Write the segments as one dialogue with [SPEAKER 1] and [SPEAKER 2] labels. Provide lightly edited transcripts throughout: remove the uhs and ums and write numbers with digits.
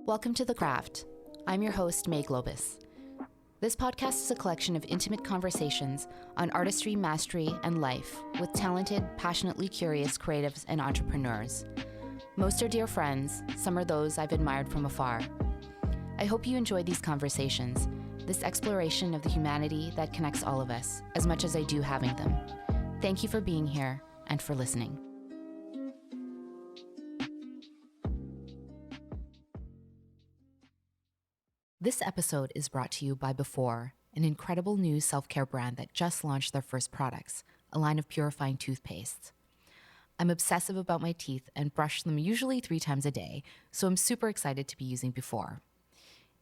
[SPEAKER 1] Welcome to The Craft. I'm your host, May Globus. This podcast is a collection of intimate conversations on artistry, mastery, and life with talented, passionately curious creatives and entrepreneurs. Most are dear friends, some are those I've admired from afar. I hope you enjoy these conversations, this exploration of the humanity that connects all of us, as much as I do having them. Thank you for being here and for listening. This episode is brought to you by Before, an incredible new self-care brand that just launched their first products, a line of purifying toothpastes. I'm obsessive about my teeth and brush them usually 3 times a day, so I'm super excited to be using Before.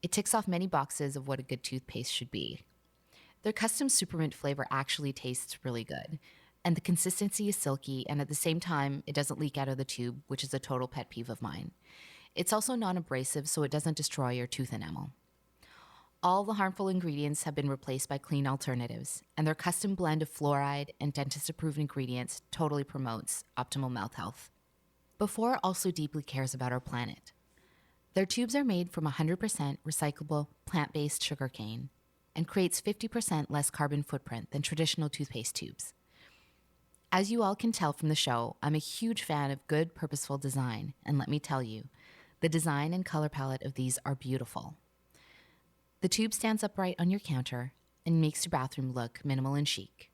[SPEAKER 1] It ticks off many boxes of what a good toothpaste should be. Their custom supermint flavor actually tastes really good, and the consistency is silky, and at the same time, it doesn't leak out of the tube, which is a total pet peeve of mine. It's also non-abrasive, so it doesn't destroy your tooth enamel. All the harmful ingredients have been replaced by clean alternatives, and their custom blend of fluoride and dentist-approved ingredients totally promotes optimal mouth health. Before also deeply cares about our planet. Their tubes are made from 100% recyclable plant-based sugarcane and creates 50% less carbon footprint than traditional toothpaste tubes. As you all can tell from the show, I'm a huge fan of good, purposeful design, and let me tell you, the design and color palette of these are beautiful. The tube stands upright on your counter and makes your bathroom look minimal and chic.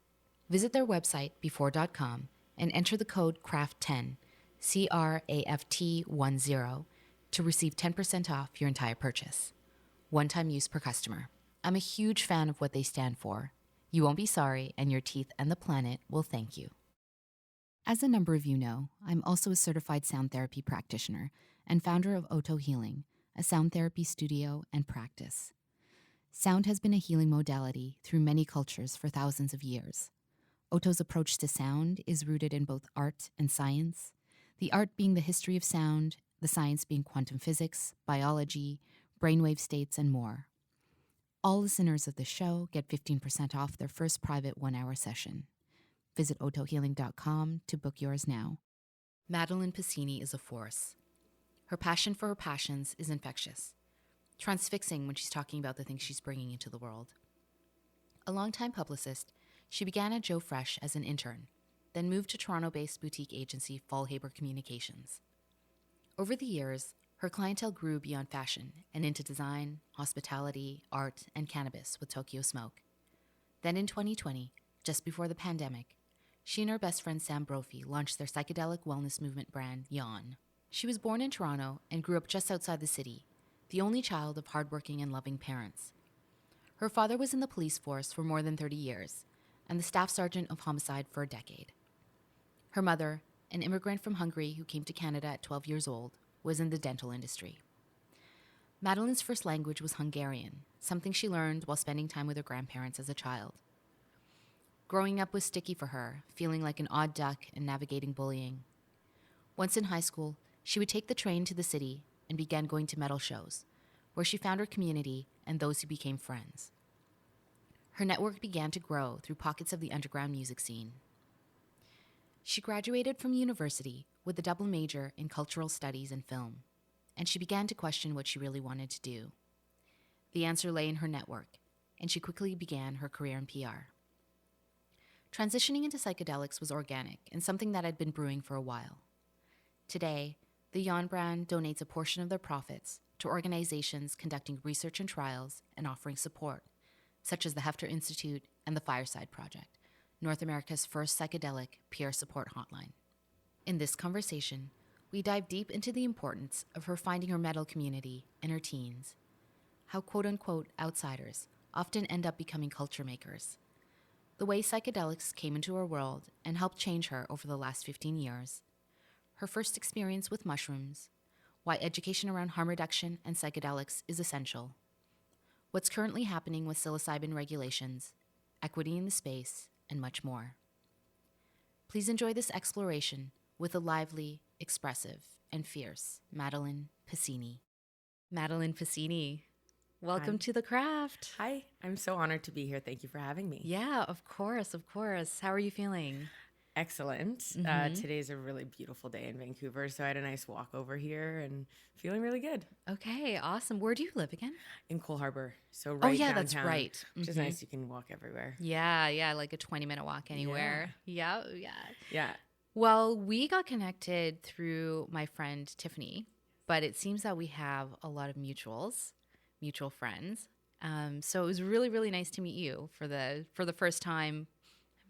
[SPEAKER 1] Visit their website, before.com, and enter the code CRAFT10, CRAFT10, to receive 10% off your entire purchase. One-time use per customer. I'm a huge fan of what they stand for. You won't be sorry, and your teeth and the planet will thank you. As a number of you know, I'm also a certified sound therapy practitioner and founder of Oto Healing, a sound therapy studio and practice. Sound has been a healing modality through many cultures for thousands of years. Oto's approach to sound is rooted in both art and science, the art being the history of sound, the science being quantum physics, biology, brainwave states, and more. All listeners of the show get 15% off their first private 1-hour session. Visit otohealing.com to book yours now. Maddalen Pasini is a force. Her passion for her passions is infectious. Transfixing when she's talking about the things she's bringing into the world. A longtime publicist, she began at Joe Fresh as an intern, then moved to Toronto-based boutique agency Faulhaber Communications. Over the years, her clientele grew beyond fashion and into design, hospitality, art, and cannabis with Tokyo Smoke. Then in 2020, just before the pandemic, she and her best friend Sam Brophy launched their psychedelic wellness movement brand, Yawn. She was born in Toronto and grew up just outside the city, the only child of hardworking and loving parents. Her father was in the police force for more than 30 years, and the Staff Sergeant of Homicide for a decade. Her mother, an immigrant from Hungary who came to Canada at 12 years old, was in the dental industry. Maddalen's first language was Hungarian, something she learned while spending time with her grandparents as a child. Growing up was sticky for her, feeling like an odd duck and navigating bullying. Once in high school, she would take the train to the city and began going to metal shows, where she found her community and those who became friends. Her network began to grow through pockets of the underground music scene. She graduated from university with a double major in cultural studies and film, and she began to question what she really wanted to do. The answer lay in her network, and she quickly began her career in PR. Transitioning into psychedelics was organic and something that had been brewing for a while. Today, the Yawn brand donates a portion of their profits to organizations conducting research and trials and offering support, such as the Hefter Institute and the Fireside Project, North America's first psychedelic peer support hotline. In this conversation, we dive deep into the importance of her finding her metal community in her teens, how quote-unquote outsiders often end up becoming culture makers, the way psychedelics came into her world and helped change her over the last 15 years, her first experience with mushrooms, why education around harm reduction and psychedelics is essential, what's currently happening with psilocybin regulations, equity in the space, and much more. Please enjoy this exploration with the lively, expressive, and fierce Maddalen Pasini. Maddalen Pasini, welcome to The Craft.
[SPEAKER 2] Hi, I'm so honored to be here. Thank you for having me.
[SPEAKER 1] Yeah, of course, of course. How are you feeling?
[SPEAKER 2] Excellent. Today's a really beautiful day in Vancouver, so I had a nice walk over here and feeling really good.
[SPEAKER 1] Okay, awesome. Where do you live again?
[SPEAKER 2] In Faulhaber, so
[SPEAKER 1] Oh,
[SPEAKER 2] right
[SPEAKER 1] yeah,
[SPEAKER 2] downtown.
[SPEAKER 1] that's right.
[SPEAKER 2] Which is nice. You can walk everywhere.
[SPEAKER 1] Yeah, like a 20-minute walk anywhere. Yeah.
[SPEAKER 2] Yeah.
[SPEAKER 1] Well, we got connected through my friend Tiffany, but it seems that we have a lot of mutual friends. So it was really, really nice to meet you for the first time,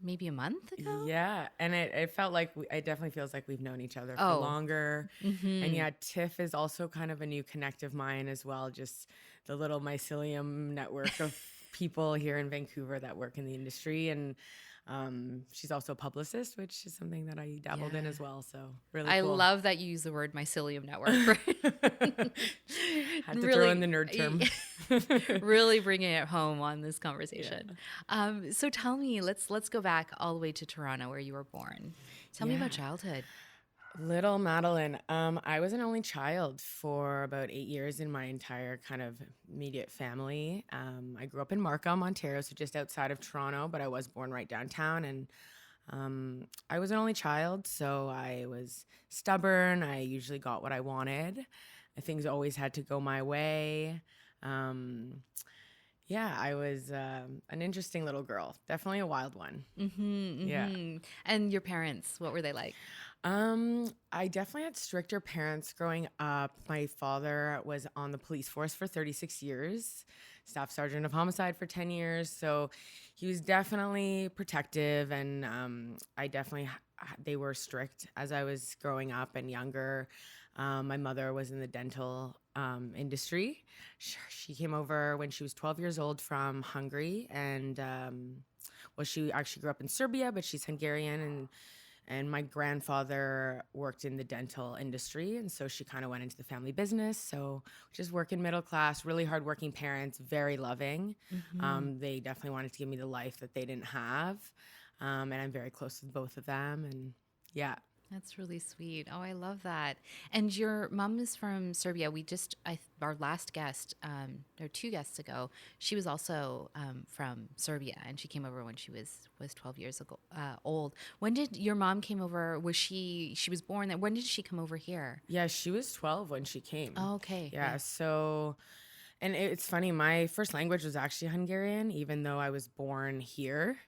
[SPEAKER 1] maybe a month ago.
[SPEAKER 2] Yeah, and it felt like it definitely feels like we've known each other for longer. And yeah, Tiff is also kind of a new connect of mine as well. Just the little mycelium network of people here in Vancouver that work in the industry, and she's also a publicist, which is something that I dabbled in as well. So really,
[SPEAKER 1] I
[SPEAKER 2] cool.
[SPEAKER 1] love that you use the word mycelium network.
[SPEAKER 2] Had to throw in the nerd term.
[SPEAKER 1] Really bringing it home on this conversation. Yeah. So tell me, let's go back all the way to Toronto where you were born. Tell me about childhood.
[SPEAKER 2] Little Maddalen. I was an only child for about 8 years in my entire kind of immediate family. I grew up in Markham, Ontario, so just outside of Toronto, but I was born right downtown. And I was an only child, so I was stubborn. I usually got what I wanted. Things always had to go my way. Yeah, I was an interesting little girl. Definitely a wild one. Yeah.
[SPEAKER 1] And your parents, what were they like?
[SPEAKER 2] I definitely had stricter parents growing up. My father was on the police force for 36 years, Staff Sergeant of Homicide for 10 years. So he was definitely protective, and they were strict as I was growing up and younger. My mother was in the dental industry. She came over when she was 12 years old from Hungary, and she actually grew up in Serbia, but she's Hungarian, and my grandfather worked in the dental industry, and so she kind of went into the family business. So just working middle class, really hardworking parents, very loving. They definitely wanted to give me the life that they didn't have, and I'm very close with both of them, and yeah.
[SPEAKER 1] That's really sweet. Oh, I love that. And your mom is from Serbia. Our last guest, or 2 guests ago, she was also from Serbia, and she came over when she was 12 years old. When did your mom came over? She was born there. When did she come over here?
[SPEAKER 2] Yeah, she was 12 when she came.
[SPEAKER 1] Oh, okay.
[SPEAKER 2] Yeah. So, and it's funny, my first language was actually Hungarian, even though I was born here.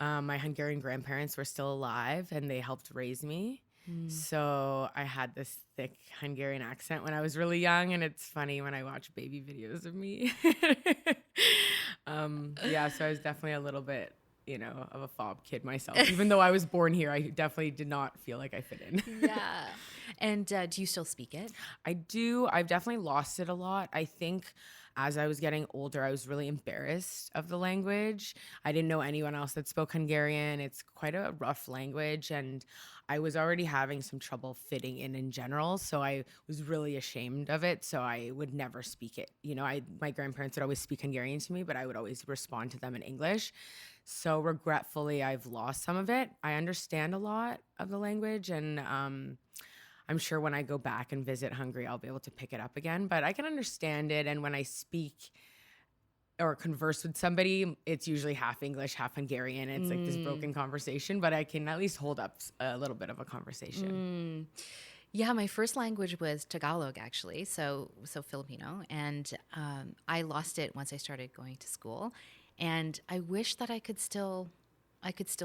[SPEAKER 2] My Hungarian grandparents were still alive, and they helped raise me. So I had this thick Hungarian accent when I was really young, and it's funny when I watch baby videos of me. Yeah, so I was definitely a little bit, of a fob kid myself. Even though I was born here, I definitely did not feel like I fit in.
[SPEAKER 1] Yeah. And do you still speak it?
[SPEAKER 2] I do. I've definitely lost it a lot. I think as I was getting older, I was really embarrassed of the language. I didn't know anyone else that spoke Hungarian. It's quite a rough language, and I was already having some trouble fitting in general, so I was really ashamed of it, so I would never speak it. My grandparents would always speak Hungarian to me, but I would always respond to them in English. So regretfully, I've lost some of it. I understand a lot of the language, and I'm sure when I go back and visit Hungary, I'll be able to pick it up again, but I can understand it. And when I speak or converse with somebody, it's usually half English, half Hungarian. It's like this broken conversation, but I can at least hold up a little bit of a conversation.
[SPEAKER 1] Yeah, my first language was Tagalog, actually, so Filipino, and I lost it once I started going to school, and I wish that I could still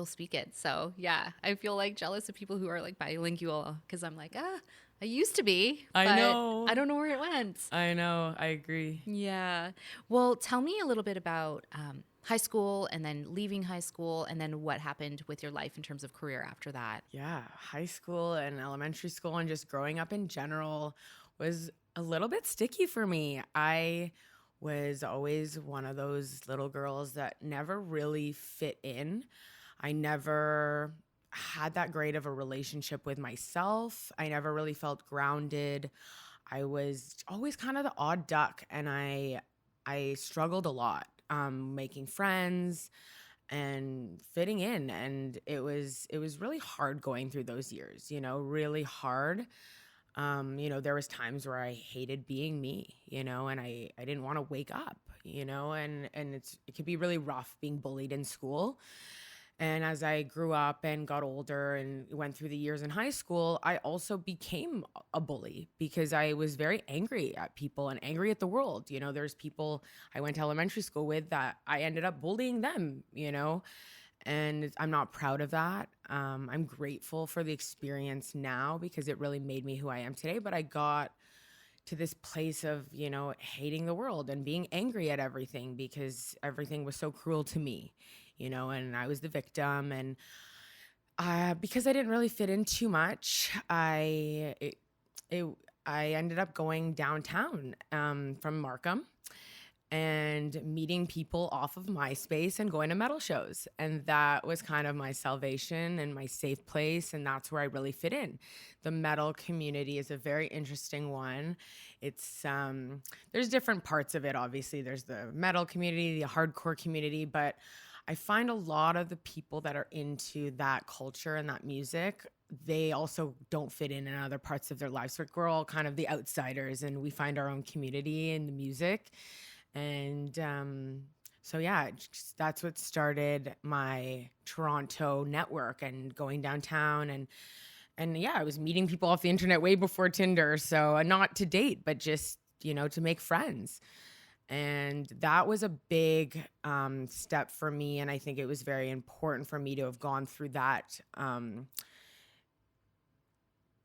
[SPEAKER 1] speak it. So yeah, I feel like jealous of people who are like bilingual, because I'm like, I used to be.
[SPEAKER 2] I know.
[SPEAKER 1] I don't know where it went.
[SPEAKER 2] I know. I agree.
[SPEAKER 1] Yeah. Well, tell me a little bit about high school, and then leaving high school, and then what happened with your life in terms of career after that.
[SPEAKER 2] Yeah. High school and elementary school and just growing up in general was a little bit sticky for me. I was always one of those little girls that never really fit in. I never had that great of a relationship with myself. I never really felt grounded. I was always kind of the odd duck, and I struggled a lot making friends and fitting in, and it was really hard going through those years, really hard. There was times where I hated being me, and I didn't want to wake up, and it could be really rough being bullied in school. And as I grew up and got older and went through the years in high school, I also became a bully because I was very angry at people and angry at the world. You know, there's people I went to elementary school with that I ended up bullying them, you know, and I'm not proud of that. I'm grateful for the experience now because it really made me who I am today. But I got to this place of, you know, hating the world and being angry at everything because everything was so cruel to me, you know, and I was the victim. And because I didn't really fit in too much, I ended up going downtown from Markham and meeting people off of MySpace and going to metal shows. And that was kind of my salvation and my safe place. And that's where I really fit in. The metal community is a very interesting one. It's, there's different parts of it. Obviously, there's the metal community, the hardcore community, but I find a lot of the people that are into that culture and that music, they also don't fit in other parts of their lives. So we're all kind of the outsiders and we find our own community in the music. And so, yeah, that's what started my Toronto network and going downtown. And yeah, I was meeting people off the internet way before Tinder. So not to date, but just, you know, to make friends. And that was a big step for me. And I think it was very important for me to have gone through that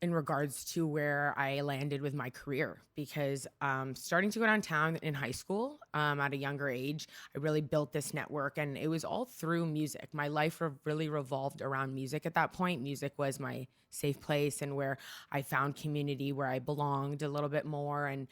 [SPEAKER 2] in regards to where I landed with my career, because starting to go downtown in high school at a younger age, I really built this network, and it was all through music. My life really revolved around music at that point. Music was my safe place and where I found community, where I belonged a little bit more, and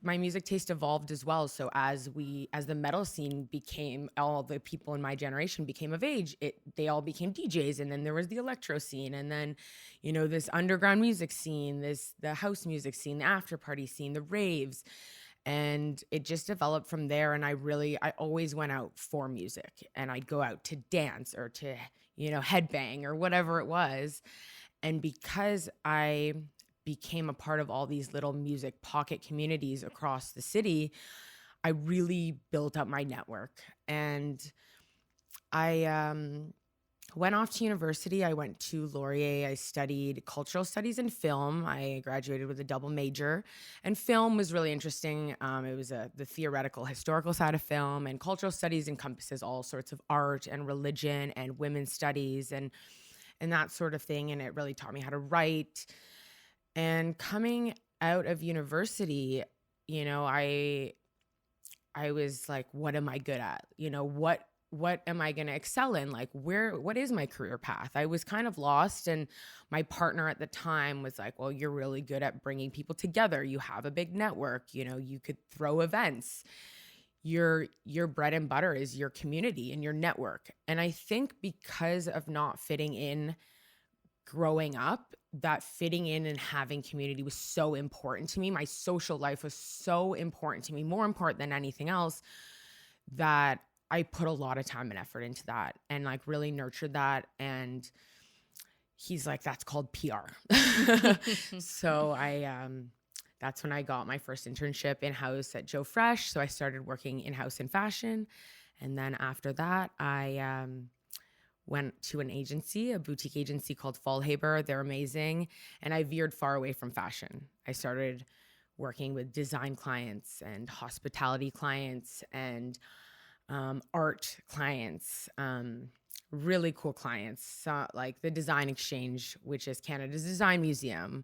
[SPEAKER 2] my music taste evolved as well. So as the metal scene became, all the people in my generation became of age, they all became DJs. And then there was the electro scene. And then, you know, this underground music scene, the house music scene, the after party scene, the raves. And it just developed from there. And I always went out for music, and I'd go out to dance or to, you know, headbang or whatever it was. And because I became a part of all these little music pocket communities across the city, I really built up my network. And I went off to university. I went to Laurier. I studied cultural studies and film. I graduated with a double major, and film was really interesting. It was the theoretical, historical side of film, and cultural studies encompasses all sorts of art and religion and women's studies and that sort of thing. And it really taught me how to write. And coming out of university, you know, I was like, what am I good at? You know, what am I going to excel in? Like, what is my career path? I was kind of lost. And my partner at the time was like, well, you're really good at bringing people together. You have a big network. You know, you could throw events. Your bread and butter is your community and your network. And I think because of not fitting in growing up, that fitting in and having community was so important to me. My social life was so important to me, more important than anything else, that I put a lot of time and effort into that and like really nurtured that. And he's like, that's called PR. So that's when I got my first internship in-house at Joe Fresh. So I started working in-house in fashion. And then after that, I went to an agency, a boutique agency called Faulhaber. They're amazing. And I veered far away from fashion. I started working with design clients and hospitality clients and art clients, really cool clients. So, like the Design Exchange, which is Canada's Design Museum,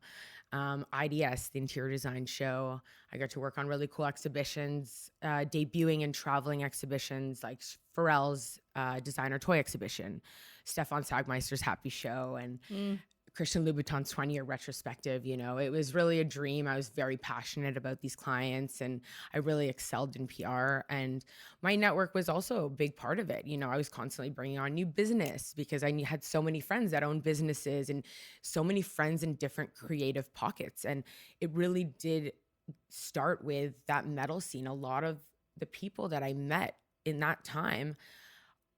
[SPEAKER 2] IDS, the Interior Design Show. I got to work on really cool exhibitions, debuting and traveling exhibitions like Pharrell's designer toy exhibition, Stefan Sagmeister's Happy Show, and Christian Louboutin's 20-year retrospective. You know, it was really a dream. I was very passionate about these clients, and I really excelled in PR. And my network was also a big part of it. You know, I was constantly bringing on new business because I had so many friends that owned businesses and so many friends in different creative pockets. And it really did start with that metal scene. A lot of the people that I met in that time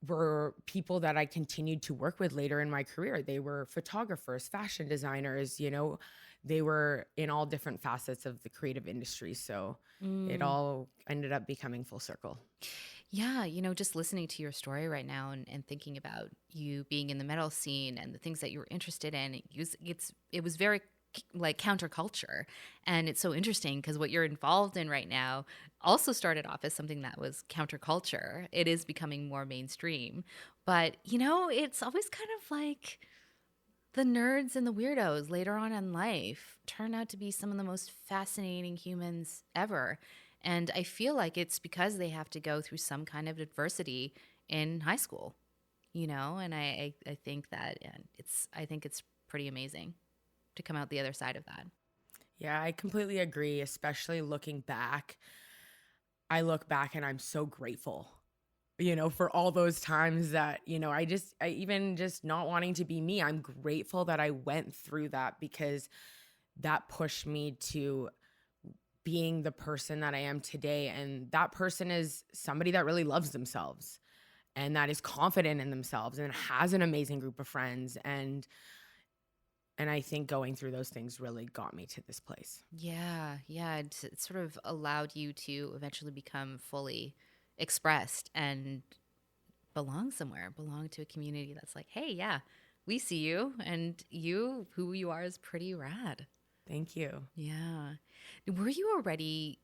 [SPEAKER 2] were people that I continued to work with later in my career. They were photographers, fashion designers, you know, they were in all different facets of the creative industry. So it all ended up becoming full circle.
[SPEAKER 1] Yeah, just listening to your story right now and thinking about you being in the metal scene and the things that you were interested in, it was very like counterculture. And it's so interesting because what you're involved in right now also started off as something that was counterculture. It is becoming more mainstream. But, it's always kind of like the nerds and the weirdos later on in life turn out to be some of the most fascinating humans ever. And I feel like it's because they have to go through some kind of adversity in high school, and I think that I think it's pretty amazing to come out the other side of that.
[SPEAKER 2] Yeah, I completely agree, especially looking back. I look back and I'm so grateful, for all those times that, I even just not wanting to be me. I'm grateful that I went through that because that pushed me to being the person that I am today. And that person is somebody that really loves themselves and that is confident in themselves and has an amazing group of friends. And I think going through those things really got me to this place.
[SPEAKER 1] Yeah, yeah. It sort of allowed you to eventually become fully expressed and belong somewhere, belong to a community that's like, hey, yeah, we see you, and who you are, is pretty rad.
[SPEAKER 2] Thank you.
[SPEAKER 1] Yeah. Were you already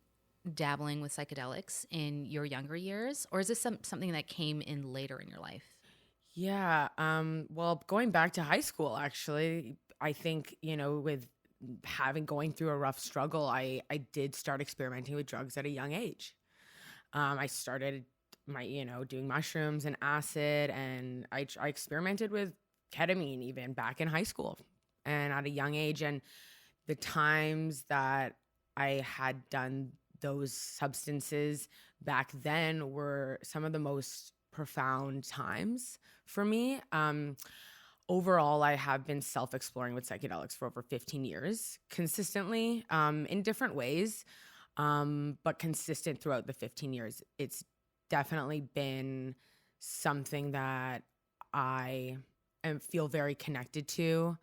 [SPEAKER 1] dabbling with psychedelics in your younger years, or is this something that came in later in your life?
[SPEAKER 2] Yeah. Well, going back to high school, actually, I think, with going through a rough struggle, I did start experimenting with drugs at a young age. I started doing mushrooms and acid, and I experimented with ketamine even back in high school and at a young age. And the times that I had done those substances back then were some of the most profound times for me. Overall, I have been self-exploring with psychedelics for over 15 years, consistently, in different ways, but consistent throughout the 15 years. It's definitely been something that feel very connected to,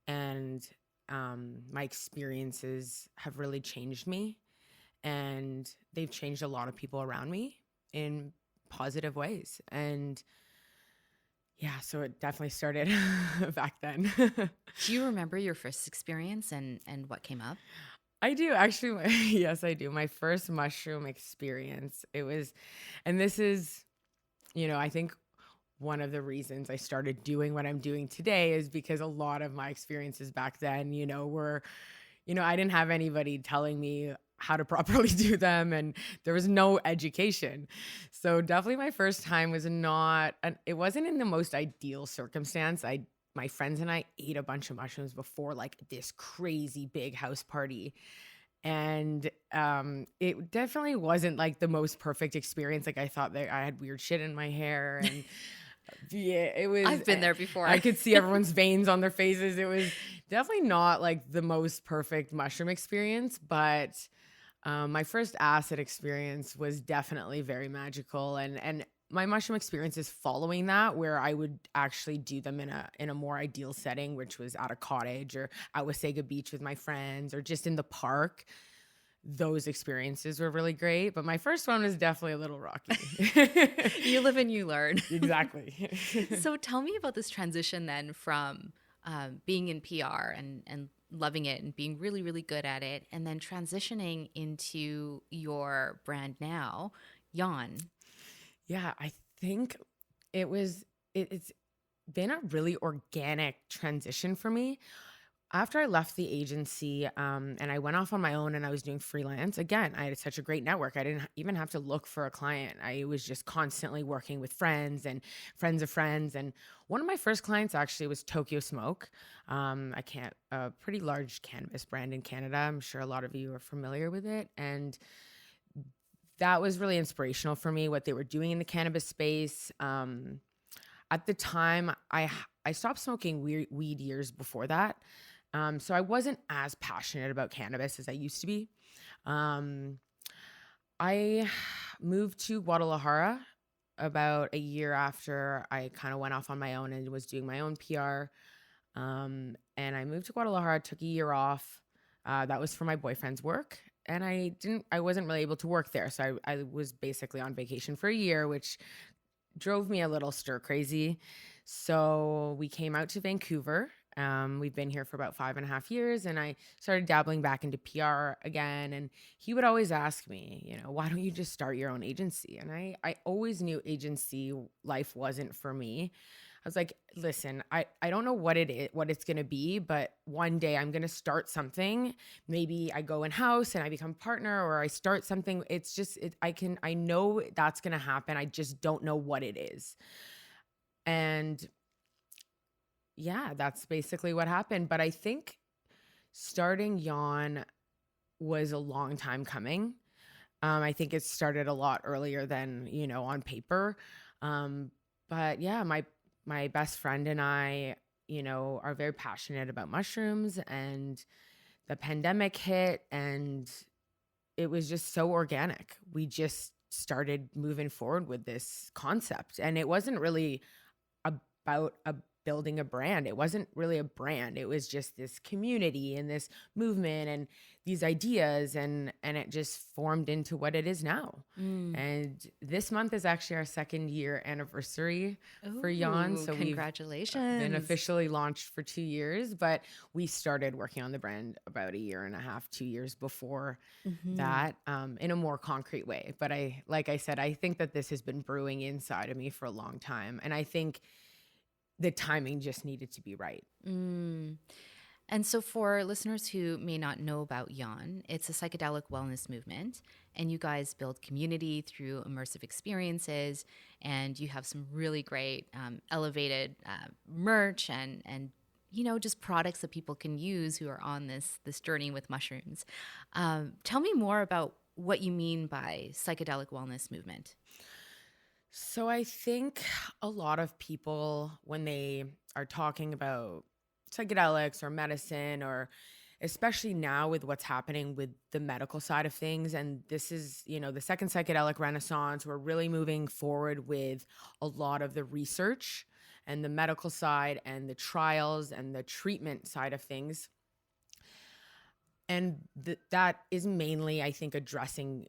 [SPEAKER 2] and my experiences have really changed me, and they've changed a lot of people around me in positive ways. And yeah, so it definitely started back then.
[SPEAKER 1] Do you remember your first experience and what came up?
[SPEAKER 2] I do actually. Yes, I do. My first mushroom experience, and this is, I think one of the reasons I started doing what I'm doing today is because a lot of my experiences back then, were, I didn't have anybody telling me how to properly do them, and there was no education. So definitely my first time it wasn't in the most ideal circumstance. My friends and I ate a bunch of mushrooms before like this crazy big house party. And it definitely wasn't like the most perfect experience. Like I thought that I had weird shit in my hair, and yeah, it was.
[SPEAKER 1] I've been there before.
[SPEAKER 2] I could see everyone's veins on their faces. It was definitely not like the most perfect mushroom experience, but my first acid experience was definitely very magical, and my mushroom experiences following that, where I would actually do them in a more ideal setting, which was at a cottage or at Wasaga Beach with my friends, or just in the park. Those experiences were really great, but my first one was definitely a little rocky.
[SPEAKER 1] You live and you learn.
[SPEAKER 2] Exactly.
[SPEAKER 1] So tell me about this transition then from being in PR and loving it and being really, really good at it, and then transitioning into your brand now, Yawn.
[SPEAKER 2] Yeah, I think it's been a really organic transition for me. After I left the agency, and I went off on my own and I was doing freelance, again, I had such a great network. I didn't even have to look for a client. I was just constantly working with friends and friends of friends. And one of my first clients actually was Tokyo Smoke, a pretty large cannabis brand in Canada. I'm sure a lot of you are familiar with it. And that was really inspirational for me, what they were doing in the cannabis space. At the time, I stopped smoking weed years before that. So I wasn't as passionate about cannabis as I used to be. Um, I moved to Guadalajara about a year after I kind of went off on my own and was doing my own PR. And I moved to Guadalajara, took a year off. That was for my boyfriend's work. and I wasn't really able to work there. So I was basically on vacation for a year, which drove me a little stir crazy. So we came out to Vancouver. We've been here for about 5.5 years, and I started dabbling back into PR again. And he would always ask me, why don't you just start your own agency? And I always knew agency life wasn't for me. I was like, listen, I don't know what it's going to be, but one day I'm going to start something. Maybe I go in-house and I become partner, or I start something. It's just, I know that's going to happen. I just don't know what it is. And yeah, that's basically what happened. But I think starting Yawn was a long time coming. I think it started a lot earlier than, on paper. But yeah, my best friend and I, are very passionate about mushrooms, and the pandemic hit and it was just so organic. We just started moving forward with this concept, and it wasn't really about building a brand. It wasn't really a brand. It was just this community and this movement and these ideas, and it just formed into what it is now. And this month is actually our 2nd-year anniversary for Yawn. So
[SPEAKER 1] congratulations.
[SPEAKER 2] We've been officially launched for 2 years, but we started working on the brand about 1.5 years, 2 years before that, in a more concrete way. But like I said, I think that this has been brewing inside of me for a long time. And I think the timing just needed to be right.
[SPEAKER 1] And so for listeners who may not know about Yawn, it's a psychedelic wellness movement, and you guys build community through immersive experiences, and you have some really great elevated merch and just products that people can use who are on this journey with mushrooms. Tell me more about what you mean by psychedelic wellness movement.
[SPEAKER 2] So I think a lot of people, when they are talking about psychedelics or medicine, or especially now with what's happening with the medical side of things, and this is, the second psychedelic renaissance, we're really moving forward with a lot of the research and the medical side and the trials and the treatment side of things. And that is mainly, I think, addressing,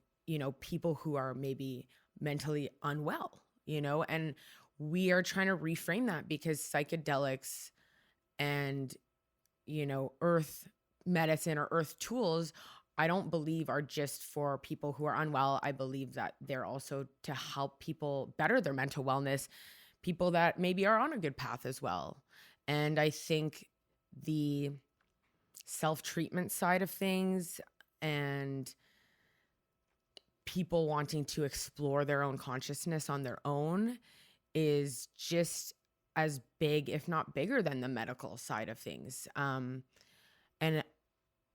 [SPEAKER 2] people who are maybe mentally unwell, and we are trying to reframe that, because psychedelics and, earth medicine or earth tools, I don't believe are just for people who are unwell. I believe that they're also to help people better their mental wellness, people that maybe are on a good path as well. And I think the self-treatment side of things and people wanting to explore their own consciousness on their own is just as big, if not bigger, than the medical side of things. And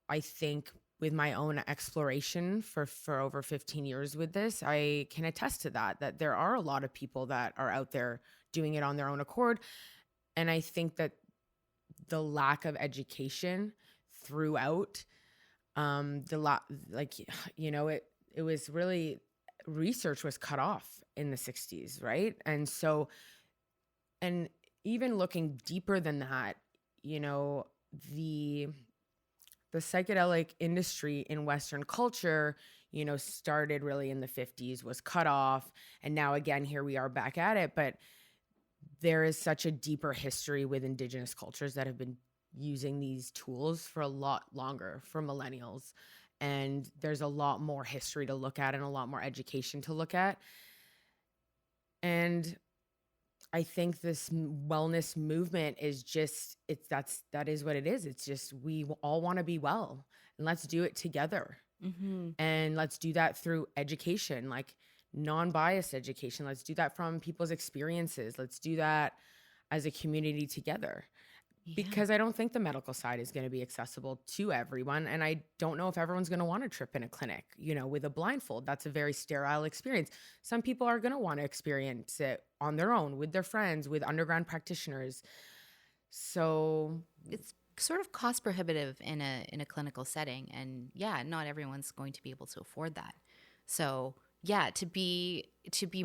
[SPEAKER 2] I think with my own exploration for over 15 years with this, I can attest to that there are a lot of people that are out there doing it on their own accord. And I think that the lack of education throughout, it was really, research was cut off in the 60s, right? And so, and even looking deeper than that, the psychedelic industry in Western culture, started really in the 50s, was cut off. And now again, here we are back at it. But there is such a deeper history with indigenous cultures that have been using these tools for a lot longer, for millennials. And there's a lot more history to look at and a lot more education to look at. And I think this wellness movement is just, that is what it is. It's just, we all want to be well, and let's do it together. And let's do that through education, like non-biased education. Let's do that from people's experiences. Let's do that as a community together. Because I don't think the medical side is going to be accessible to everyone. And I don't know if everyone's going to want to trip in a clinic, with a blindfold. That's a very sterile experience. Some people are going to want to experience it on their own, with their friends, with underground practitioners. So
[SPEAKER 1] it's sort of cost prohibitive in a clinical setting. And not everyone's going to be able to afford that. So to be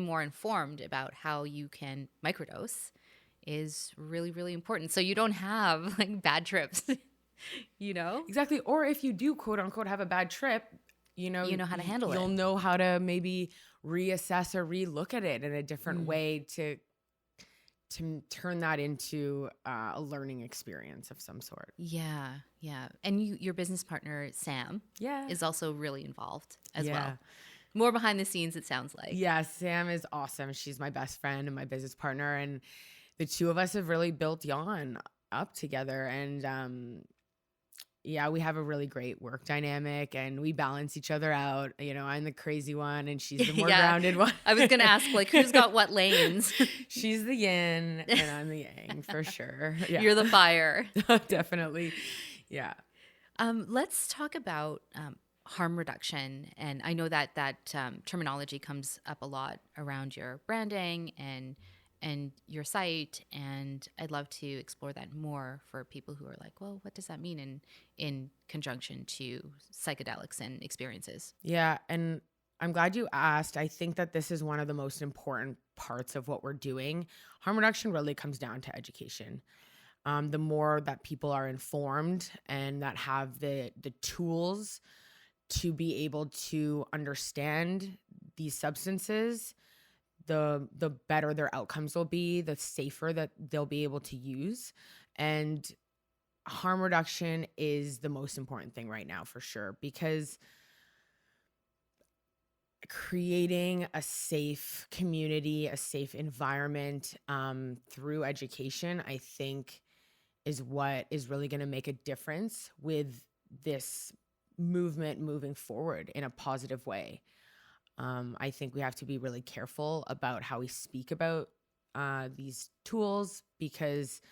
[SPEAKER 1] more informed about how you can microdose is really, really important. So you don't have bad trips,
[SPEAKER 2] Exactly. Or if you do, quote unquote, have a bad trip, you know,
[SPEAKER 1] You know how to handle
[SPEAKER 2] you'll
[SPEAKER 1] it.
[SPEAKER 2] know how to maybe reassess or relook at it in a different way to turn that into a learning experience of some sort.
[SPEAKER 1] Yeah, yeah. And your business partner, Sam,
[SPEAKER 2] Yeah.
[SPEAKER 1] is also really involved as
[SPEAKER 2] Yeah.
[SPEAKER 1] well. More behind the scenes, it sounds like.
[SPEAKER 2] Yeah, Sam is awesome. She's my best friend and my business partner. And the two of us have really built Yawn up together. And yeah, we have a really great work dynamic and we balance each other out. You know, I'm the crazy one and she's the more grounded one.
[SPEAKER 1] I was going to ask, like, who's got what lanes?
[SPEAKER 2] She's the yin and I'm the yang for sure. Yeah.
[SPEAKER 1] You're the fire.
[SPEAKER 2] Definitely. Yeah.
[SPEAKER 1] Let's talk about harm reduction. And I know that terminology comes up a lot around your branding and your site. And I'd love to explore that more for people who are like, well, what does that mean in conjunction to psychedelics and experiences?
[SPEAKER 2] Yeah. And I'm glad you asked. I think that this is one of the most important parts of what we're doing. Harm reduction really comes down to education. The more that people are informed and that have the tools to be able to understand these substances, the better their outcomes will be, the safer that they'll be able to use. And harm reduction is the most important thing right now for sure, because creating a safe community, a safe environment through education, I think is what is really going to make a difference with this movement moving forward in a positive way. I think we have to be really careful about how we speak about these tools because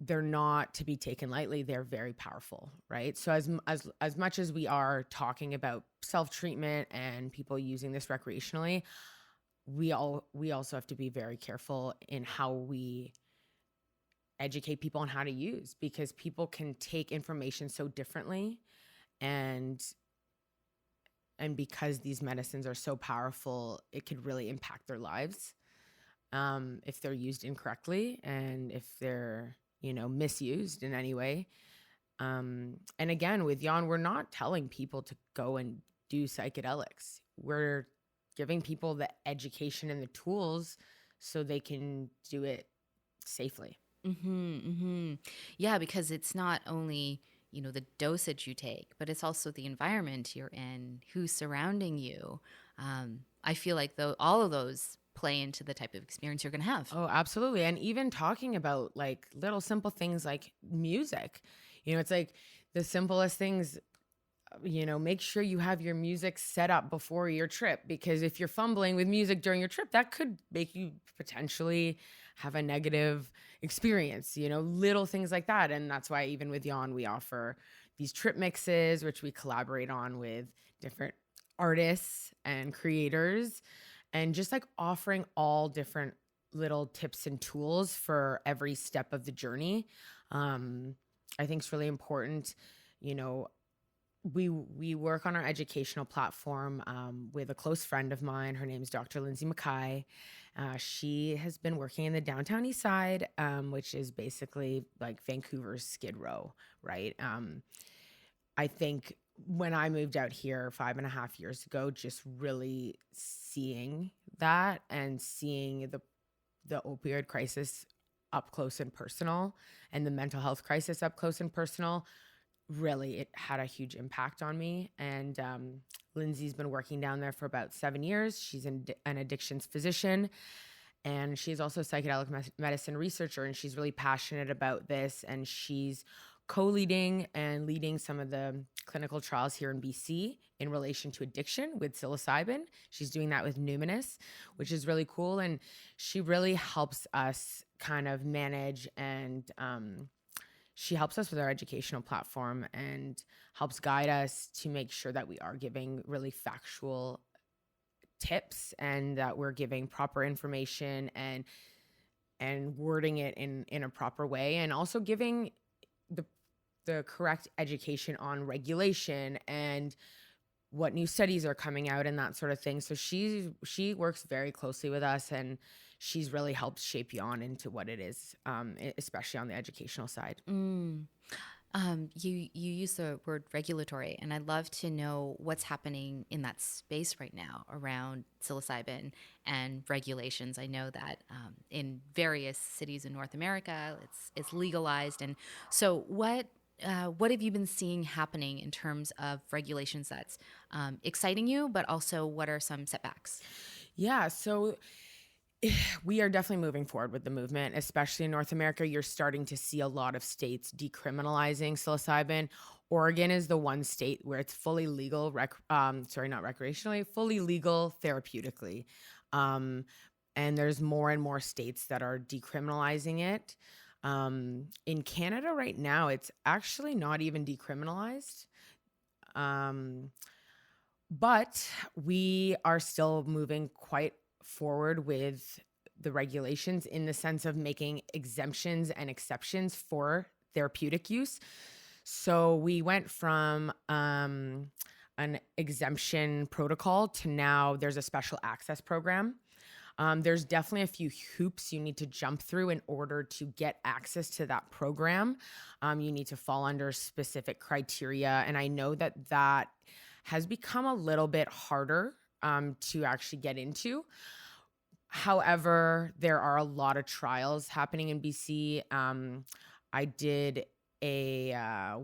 [SPEAKER 2] they're not to be taken lightly. They're very powerful, right? So as much as we are talking about self-treatment and people using this recreationally, we also have to be very careful in how we educate people on how to use, because people can take information so differently, and because these medicines are so powerful, it could really impact their lives if they're used incorrectly and if they're, misused in any way. And again, with Yawn, we're not telling people to go and do psychedelics. We're giving people the education and the tools so they can do it safely.
[SPEAKER 1] Yeah, because it's not only, the dosage you take, but it's also the environment you're in, who's surrounding you. I feel like all of those play into the type of experience you're going to have.
[SPEAKER 2] Oh, absolutely. And even talking about like little simple things like music, it's like the simplest things, make sure you have your music set up before your trip, because if you're fumbling with music during your trip, that could make you potentially have a negative experience, little things like that. And that's why even with Yawn, we offer these trip mixes, which we collaborate on with different artists and creators, and just like offering all different little tips and tools for every step of the journey. I think it's really important. We work on our educational platform with a close friend of mine. Her name's Dr. Lindsay Mackay. She has been working in the downtown east side, which is basically like Vancouver's Skid Row, right? I think when I moved out here 5.5 years ago, just really seeing that and seeing the opioid crisis up close and personal and the mental health crisis up close and personal, really, it had a huge impact on me. And Lindsay's been working down there for about 7 years. She's an addictions physician, and she's also a psychedelic medicine researcher, and she's really passionate about this. And she's co-leading and leading some of the clinical trials here in BC in relation to addiction with psilocybin. She's doing that with Numinous, which is really cool. And she really helps us kind of manage, and she helps us with our educational platform and helps guide us to make sure that we are giving really factual tips and that we're giving proper information and wording it in a proper way, and also giving the correct education on regulation and what new studies are coming out and that sort of thing. So she works very closely with us, and she's really helped shape Yawn into what it is, especially on the educational side.
[SPEAKER 1] You use the word regulatory, and I'd love to know what's happening in that space right now around psilocybin and regulations. I know that in various cities in North America, it's legalized, and so what have you been seeing happening in terms of regulations that's exciting you, but also what are some setbacks?
[SPEAKER 2] Yeah, so we are definitely moving forward with the movement, especially in North America. You're starting to see a lot of states decriminalizing psilocybin. Oregon is the one state where it's fully legal, not recreationally, fully legal therapeutically. Um, and there's more and more states that are decriminalizing it. In Canada right now, it's actually not even decriminalized. Um, but we are still moving quite forward with the regulations in the sense of making exemptions and exceptions for therapeutic use. So we went from an exemption protocol to now there's a special access program. There's definitely a few hoops you need to jump through in order to get access to that program. You need to fall under specific criteria. And I know that has become a little bit harder to actually get into. However, there are a lot of trials happening in BC. I did a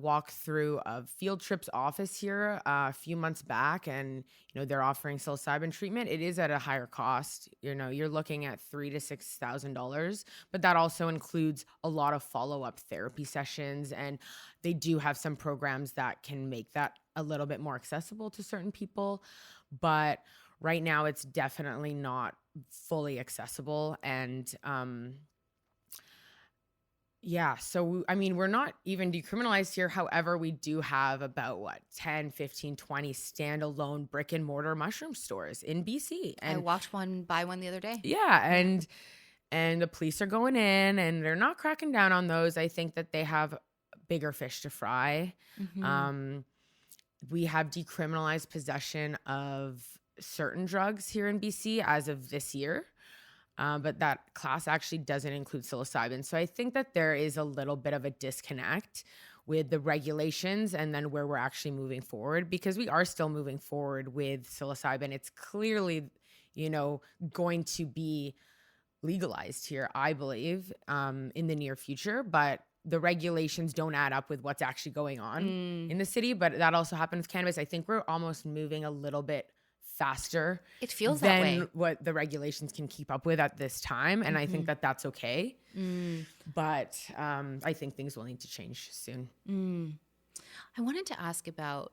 [SPEAKER 2] walkthrough of Field Trip's office here a few months back, and they're offering psilocybin treatment. It is at a higher cost. You're looking at $3,000 to $6,000, but that also includes a lot of follow-up therapy sessions, and they do have some programs that can make that a little bit more accessible to certain people. But right now, it's definitely not fully accessible, and yeah. So, I mean, we're not even decriminalized here. However, we do have about 10, 15, 20 standalone brick and mortar mushroom stores in BC.
[SPEAKER 1] I
[SPEAKER 2] And
[SPEAKER 1] walked by one the other day.
[SPEAKER 2] yeah, and the police are going in and they're not cracking down on those. I think that they have bigger fish to fry.
[SPEAKER 1] Mm-hmm.
[SPEAKER 2] We have decriminalized possession of certain drugs here in BC as of this year. But that class actually doesn't include psilocybin. So I think that there is a little bit of a disconnect with the regulations and then where we're actually moving forward, because we are still moving forward with psilocybin. It's clearly, going to be legalized here, I believe, in the near future, but the regulations don't add up with what's actually going on in the city. But that also happens with cannabis. I think we're almost moving a little bit faster
[SPEAKER 1] It feels that way.
[SPEAKER 2] than what the regulations can keep up with at this time. And I think that that's okay. But I think things will need to change soon.
[SPEAKER 1] I wanted to ask about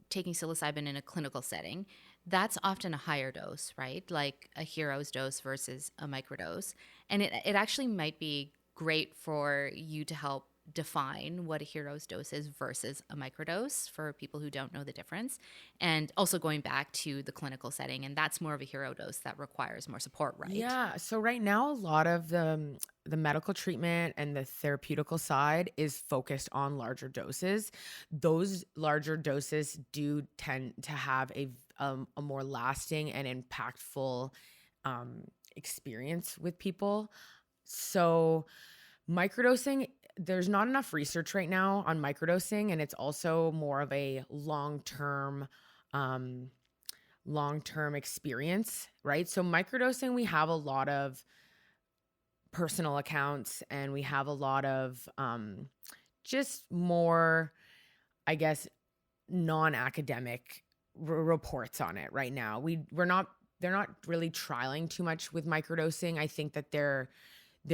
[SPEAKER 1] taking psilocybin in a clinical setting. That's often a higher dose, right? Like a hero's dose versus a microdose. And it actually might be great for you to help define what a hero's dose is versus a microdose for people who don't know the difference. And also going back to the clinical setting, and that's more of a hero dose that requires more support, right?
[SPEAKER 2] Yeah. So right now, a lot of the medical treatment and the therapeutical side is focused on larger doses. Those larger doses do tend to have a more lasting and impactful experience with people. So microdosing, there's not enough research right now on microdosing, and it's also more of a long-term experience, right? So microdosing, we have a lot of personal accounts and we have a lot of just more, I guess, non-academic reports on it right now. They're not really trialing too much with microdosing. I think that there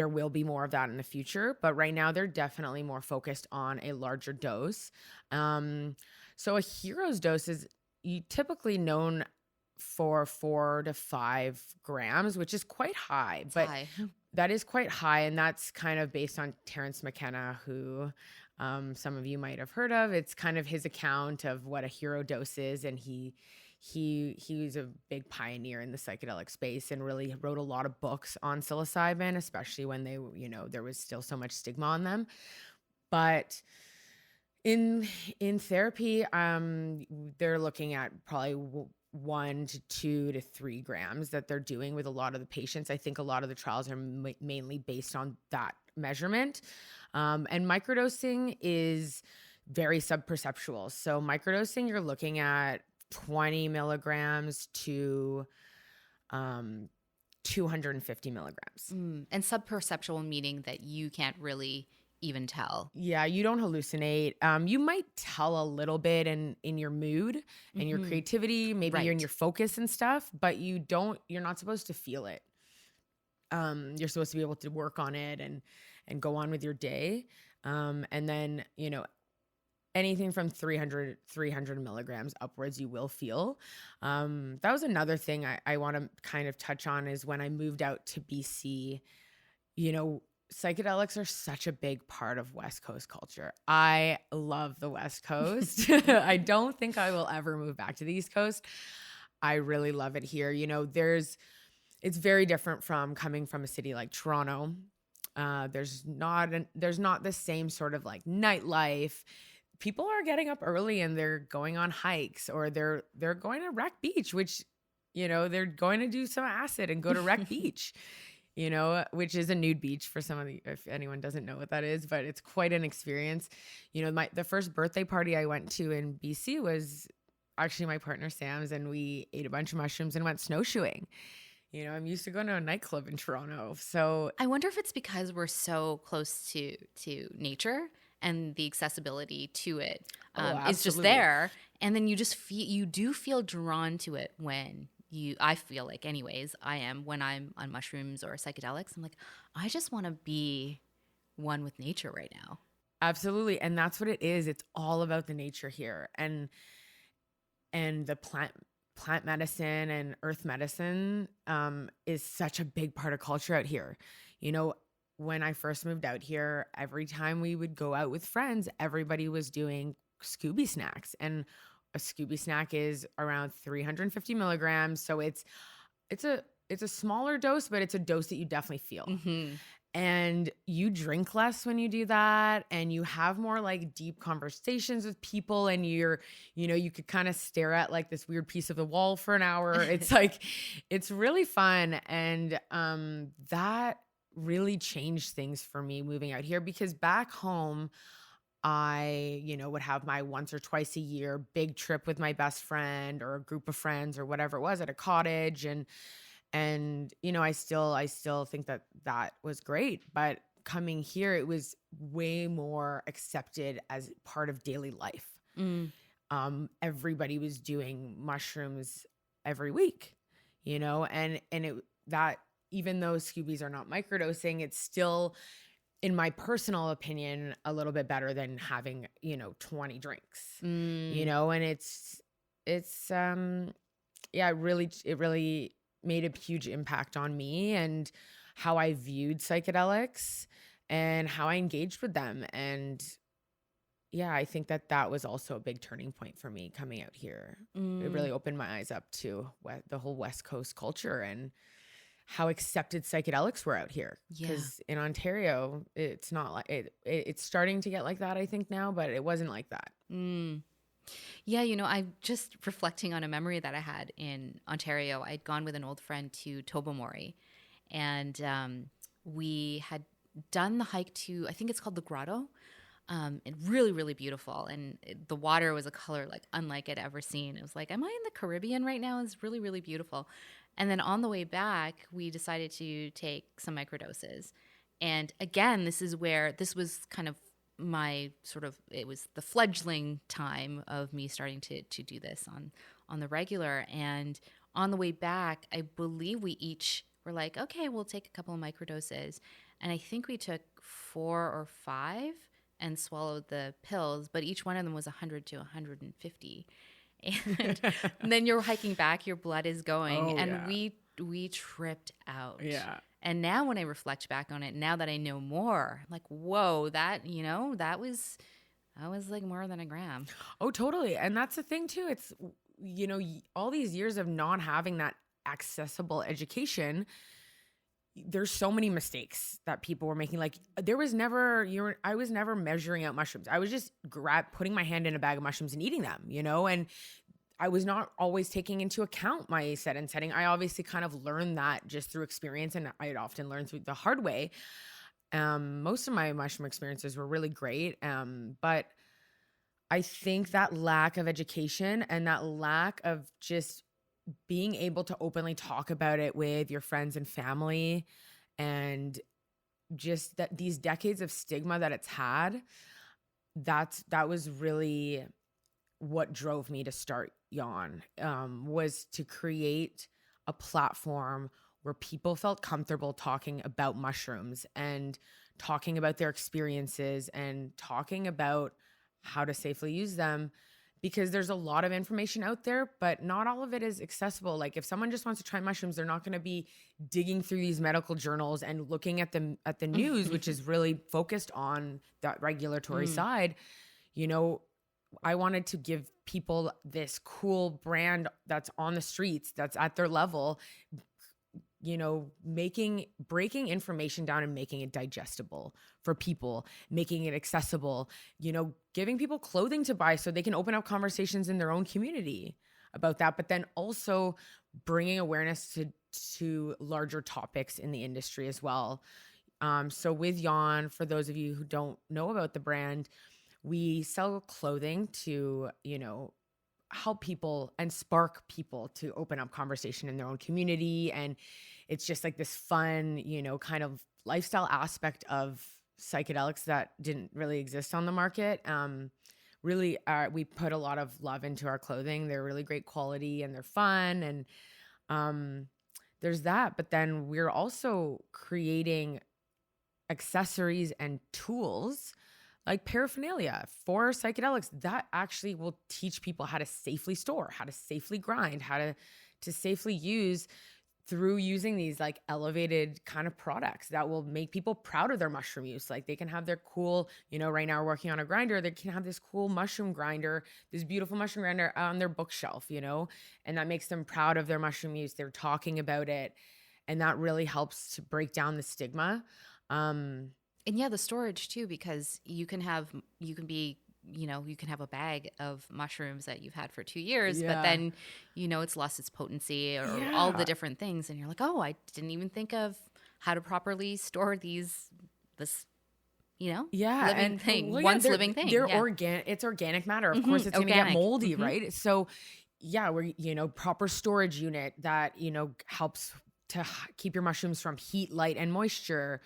[SPEAKER 2] will be more of that in the future, but right now they're definitely more focused on a larger dose. So a hero's dose is typically known for 4 to 5 grams, which is quite high.
[SPEAKER 1] It's
[SPEAKER 2] but
[SPEAKER 1] high.
[SPEAKER 2] that is quite high, and that's kind of based on Terrence McKenna, who some of you might have heard of. It's kind of his account of what a hero dose is, and he was a big pioneer in the psychedelic space and really wrote a lot of books on psilocybin, especially when there was still so much stigma on them. But in therapy, they're looking at probably 1 to 2 to 3 grams that they're doing with a lot of the patients. I think a lot of the trials are mainly based on that measurement. And microdosing is very subperceptual. So microdosing, you're looking at 20 milligrams to 250 milligrams.
[SPEAKER 1] And subperceptual meaning that you can't really even tell.
[SPEAKER 2] Yeah, you don't hallucinate. You might tell a little bit in your mood and your creativity, maybe you're in your focus and stuff, but you're not supposed to feel it. You're supposed to be able to work on it and go on with your day. And then, anything from 300 milligrams upwards, you will feel. That was another thing I want to kind of touch on is when I moved out to BC, psychedelics are such a big part of West Coast culture. I love the West Coast. I don't think I will ever move back to the East Coast. I really love it here. It's very different from coming from a city like Toronto. There's not the same sort of like nightlife. People are getting up early and they're going on hikes, or they're going to Wreck Beach, which, they're going to do some acid and go to Wreck Beach, which is a nude beach for if anyone doesn't know what that is, but it's quite an experience. The first birthday party I went to in BC was actually my partner Sam's, and we ate a bunch of mushrooms and went snowshoeing. I'm used to going to a nightclub in Toronto. So
[SPEAKER 1] I wonder if it's because we're so close to nature and the accessibility to it is just there. And then you do feel drawn to it I feel like anyways, I am when I'm on mushrooms or psychedelics. I'm like, I just want to be one with nature right now.
[SPEAKER 2] Absolutely. And that's what it is. It's all about the nature here. And the plant medicine and earth medicine is such a big part of culture out here. When I first moved out here, every time we would go out with friends, everybody was doing Scooby snacks. And a Scooby snack is around 350 milligrams. So it's a smaller dose, but it's a dose that you definitely feel. And you drink less when you do that, and you have more like deep conversations with people, and you could kind of stare at like this weird piece of the wall for an hour. It's like, it's really fun. And that really changed things for me moving out here, because back home, I, would have my once or twice a year big trip with my best friend or a group of friends or whatever it was at a cottage. And I still think that was great, but coming here, it was way more accepted as part of daily life. Everybody was doing mushrooms every week, and that even though Scoobies are not microdosing, it's still, in my personal opinion, a little bit better than having, 20 drinks, and it really made a huge impact on me and how I viewed psychedelics and how I engaged with them. And yeah, I think that was also a big turning point for me coming out here. It really opened my eyes up to the whole West Coast culture and how accepted psychedelics were out here. Because in Ontario, it's not like it's starting to get like that, I think, now, but it wasn't like that.
[SPEAKER 1] Yeah, I'm just reflecting on a memory that I had in Ontario. I'd gone with an old friend to Tobermory, and we had done the hike to, I think it's called the Grotto. And really, really beautiful. And the water was a color like unlike I'd ever seen. It was like, am I in the Caribbean right now? It's really, really beautiful. And then on the way back, we decided to take some microdoses. And again, this was kind of my it was the fledgling time of me starting to do this on the regular. And on the way back, I believe we each were like, okay, we'll take a couple of microdoses. And I think we took 4 or 5 and swallowed the pills, but each one of them was 100 to 150. And then you're hiking back, your blood is going, we tripped out.
[SPEAKER 2] Yeah.
[SPEAKER 1] And now when I reflect back on it, now that I know more, I'm like, whoa, that was like more than a gram.
[SPEAKER 2] Oh, totally. And that's the thing too. It's, all these years of not having that accessible education, there's so many mistakes that people were making. Like I was never measuring out mushrooms. I was just putting my hand in a bag of mushrooms and eating them, and I was not always taking into account my set and setting. I obviously kind of learned that just through experience, and I'd often learn through the hard way. Most of my mushroom experiences were really great. But I think that lack of education and that lack of just being able to openly talk about it with your friends and family, and just that these decades of stigma that it's had, that was really what drove me to start Yawn, was to create a platform where people felt comfortable talking about mushrooms and talking about their experiences and talking about how to safely use them, because there's a lot of information out there, but not all of it is accessible. Like, if someone just wants to try mushrooms, they're not going to be digging through these medical journals and looking at the news, which is really focused on that regulatory side. You know, I wanted to give people this cool brand that's on the streets, that's at their level, you know, breaking information down and making it digestible for people, making it accessible, you know, giving people clothing to buy so they can open up conversations in their own community about that, but then also bringing awareness to larger topics in the industry as well. So with Yawn, for those of you who don't know about the brand, we sell clothing to, you know, help people and spark people to open up conversation in their own community. And it's just like this fun, you know, kind of lifestyle aspect of psychedelics that didn't really exist on the market. Really, we put a lot of love into our clothing. They're really great quality and they're fun. And there's that. But then we're also creating accessories and tools like paraphernalia for psychedelics that actually will teach people how to safely store, how to safely grind, how to safely use through using these like elevated kind of products that will make people proud of their mushroom use. Like, they can have their cool, you know, right now we're working on a grinder, they can have this cool mushroom grinder, this beautiful mushroom grinder on their bookshelf, you know, and that makes them proud of their mushroom use. They're talking about it, and that really helps to break down the stigma.
[SPEAKER 1] And yeah, the storage too, because you can have a bag of mushrooms that you've had for 2 years, but then, you know, it's lost its potency or all the different things. And you're like, oh, I didn't even think of how to properly store this, you know, living thing, living thing.
[SPEAKER 2] They're organic. It's organic matter. Of course, it's going to get moldy, right? So yeah, we're, you know, proper storage unit that, you know, helps to keep your mushrooms from heat, light, and moisture.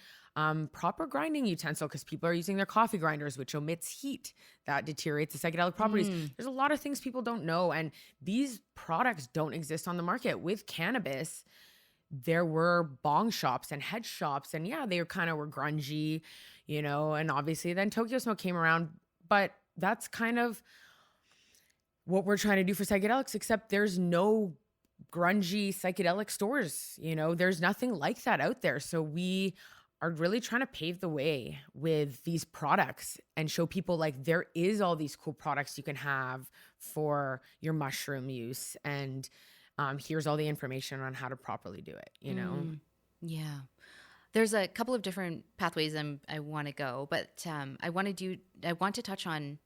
[SPEAKER 2] Proper grinding utensil, because people are using their coffee grinders, which omits heat that deteriorates the psychedelic properties. There's a lot of things people don't know, and these products don't exist on the market. With cannabis, there were bong shops and head shops, and yeah, they were grungy, you know, and obviously then Tokyo Smoke came around, but that's kind of what we're trying to do for psychedelics, except there's no grungy psychedelic stores, you know, there's nothing like that out there. So we are really trying to pave the way with these products and show people like there is all these cool products you can have for your mushroom use. And here's all the information on how to properly do it, you know?
[SPEAKER 1] Yeah. There's a couple of different pathways I want to go, but I want to touch on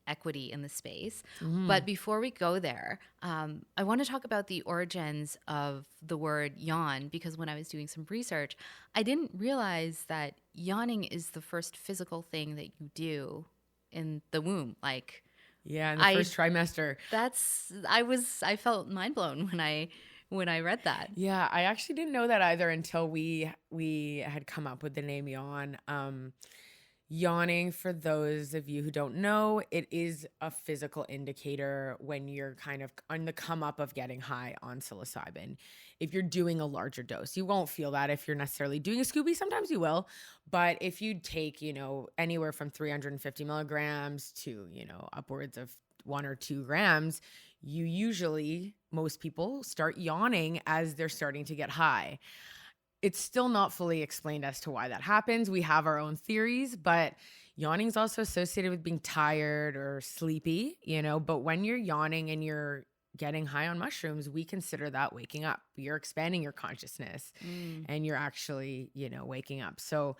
[SPEAKER 1] equity in the space. But before we go there, I want to talk about the origins of the word yawn, because when I was doing some research, I didn't realize that yawning is the first physical thing that you do in the womb. Like,
[SPEAKER 2] yeah, in the first trimester.
[SPEAKER 1] I felt mind blown when I read that.
[SPEAKER 2] Yeah, I actually didn't know that either until we had come up with the name Yawn. Yawning, for those of you who don't know, it is a physical indicator when you're kind of on the come up of getting high on psilocybin. If you're doing a larger dose, you won't feel that if you're necessarily doing a Scooby. Sometimes you will, but if you take, you know, anywhere from 350 milligrams to, you know, upwards of 1 or 2 grams, most people start yawning as they're starting to get high. It's still not fully explained as to why that happens. We have our own theories, but yawning is also associated with being tired or sleepy, you know, but when you're yawning and you're getting high on mushrooms, we consider that waking up. You're expanding your consciousness and you're actually, you know, waking up. So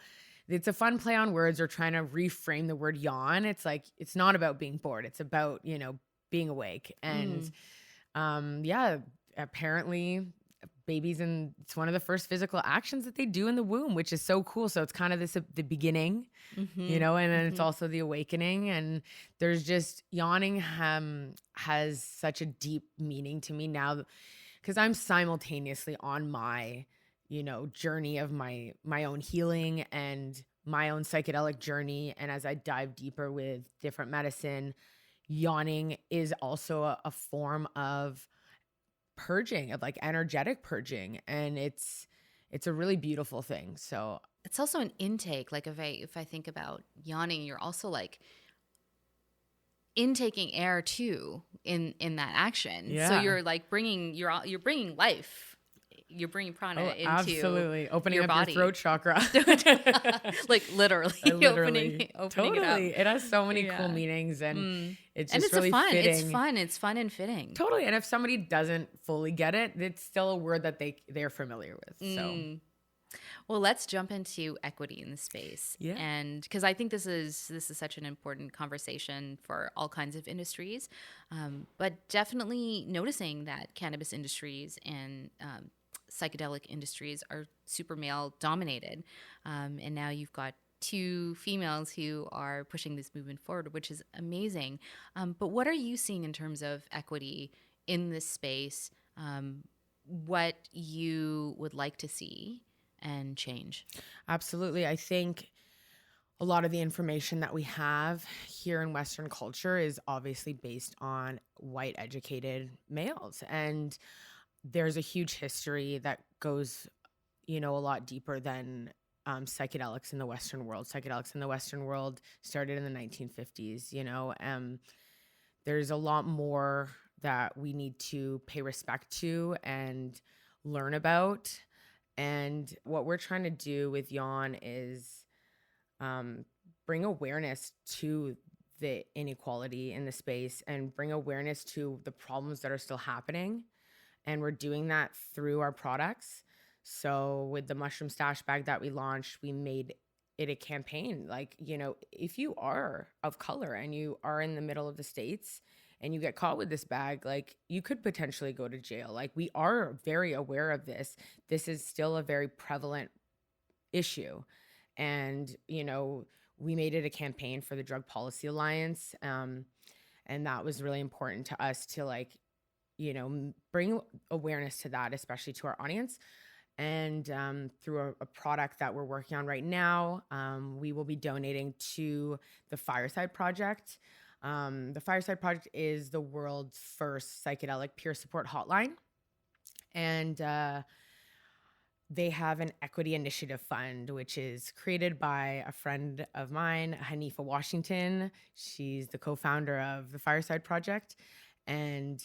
[SPEAKER 2] it's a fun play on words. We're trying to reframe the word yawn. It's like, it's not about being bored. It's about, you know, being awake. And yeah, apparently babies, and it's one of the first physical actions that they do in the womb, which is so cool. So it's kind of the beginning, you know, and then it's also the awakening. And there's just yawning has such a deep meaning to me now, because I'm simultaneously on my, you know, journey of my own healing and my own psychedelic journey. And as I dive deeper with different medicine, yawning is also a form of purging, of like energetic purging, and it's a really beautiful thing. So
[SPEAKER 1] it's also an intake. Like if I think about yawning, you're also like intaking air too in that action.
[SPEAKER 2] Yeah.
[SPEAKER 1] So you're like you're bringing life. You're bringing prana into
[SPEAKER 2] absolutely opening
[SPEAKER 1] your
[SPEAKER 2] up
[SPEAKER 1] body.
[SPEAKER 2] your throat chakra.
[SPEAKER 1] Like literally
[SPEAKER 2] Literally.
[SPEAKER 1] opening
[SPEAKER 2] Totally.
[SPEAKER 1] it up.
[SPEAKER 2] It has so many cool meanings, and it's just
[SPEAKER 1] and
[SPEAKER 2] really fitting.
[SPEAKER 1] It's fun and fitting.
[SPEAKER 2] Totally. And if somebody doesn't fully get it, it's still a word that they're familiar with. So
[SPEAKER 1] well, let's jump into equity in the space.
[SPEAKER 2] Yeah.
[SPEAKER 1] And because I think this is such an important conversation for all kinds of industries, but definitely noticing that cannabis industries and psychedelic industries are super male dominated. And now you've got 2 females who are pushing this movement forward, which is amazing. But what are you seeing in terms of equity in this space? What you would like to see and change?
[SPEAKER 2] Absolutely. I think a lot of the information that we have here in Western culture is obviously based on white educated males. And there's a huge history that goes, you know, a lot deeper than psychedelics in the Western world. Psychedelics in the Western world started in the 1950s, you know. There's a lot more that we need to pay respect to and learn about. And what we're trying to do with Yawn is bring awareness to the inequality in the space and bring awareness to the problems that are still happening. And we're doing that through our products. So with the mushroom stash bag that we launched, we made it a campaign. Like, you know, if you are of color and you are in the middle of the States and you get caught with this bag, like, you could potentially go to jail. Like, we are very aware of this. This is still a very prevalent issue. And, you know, we made it a campaign for the Drug Policy Alliance. And that was really important to us to, like, you know, bring awareness to that, especially to our audience. And through a product that we're working on right now, we will be donating to the Fireside Project. The Fireside Project is the world's first psychedelic peer support hotline. And they have an equity initiative fund, which is created by a friend of mine, Hanifa Washington. She's the co-founder of the Fireside Project. And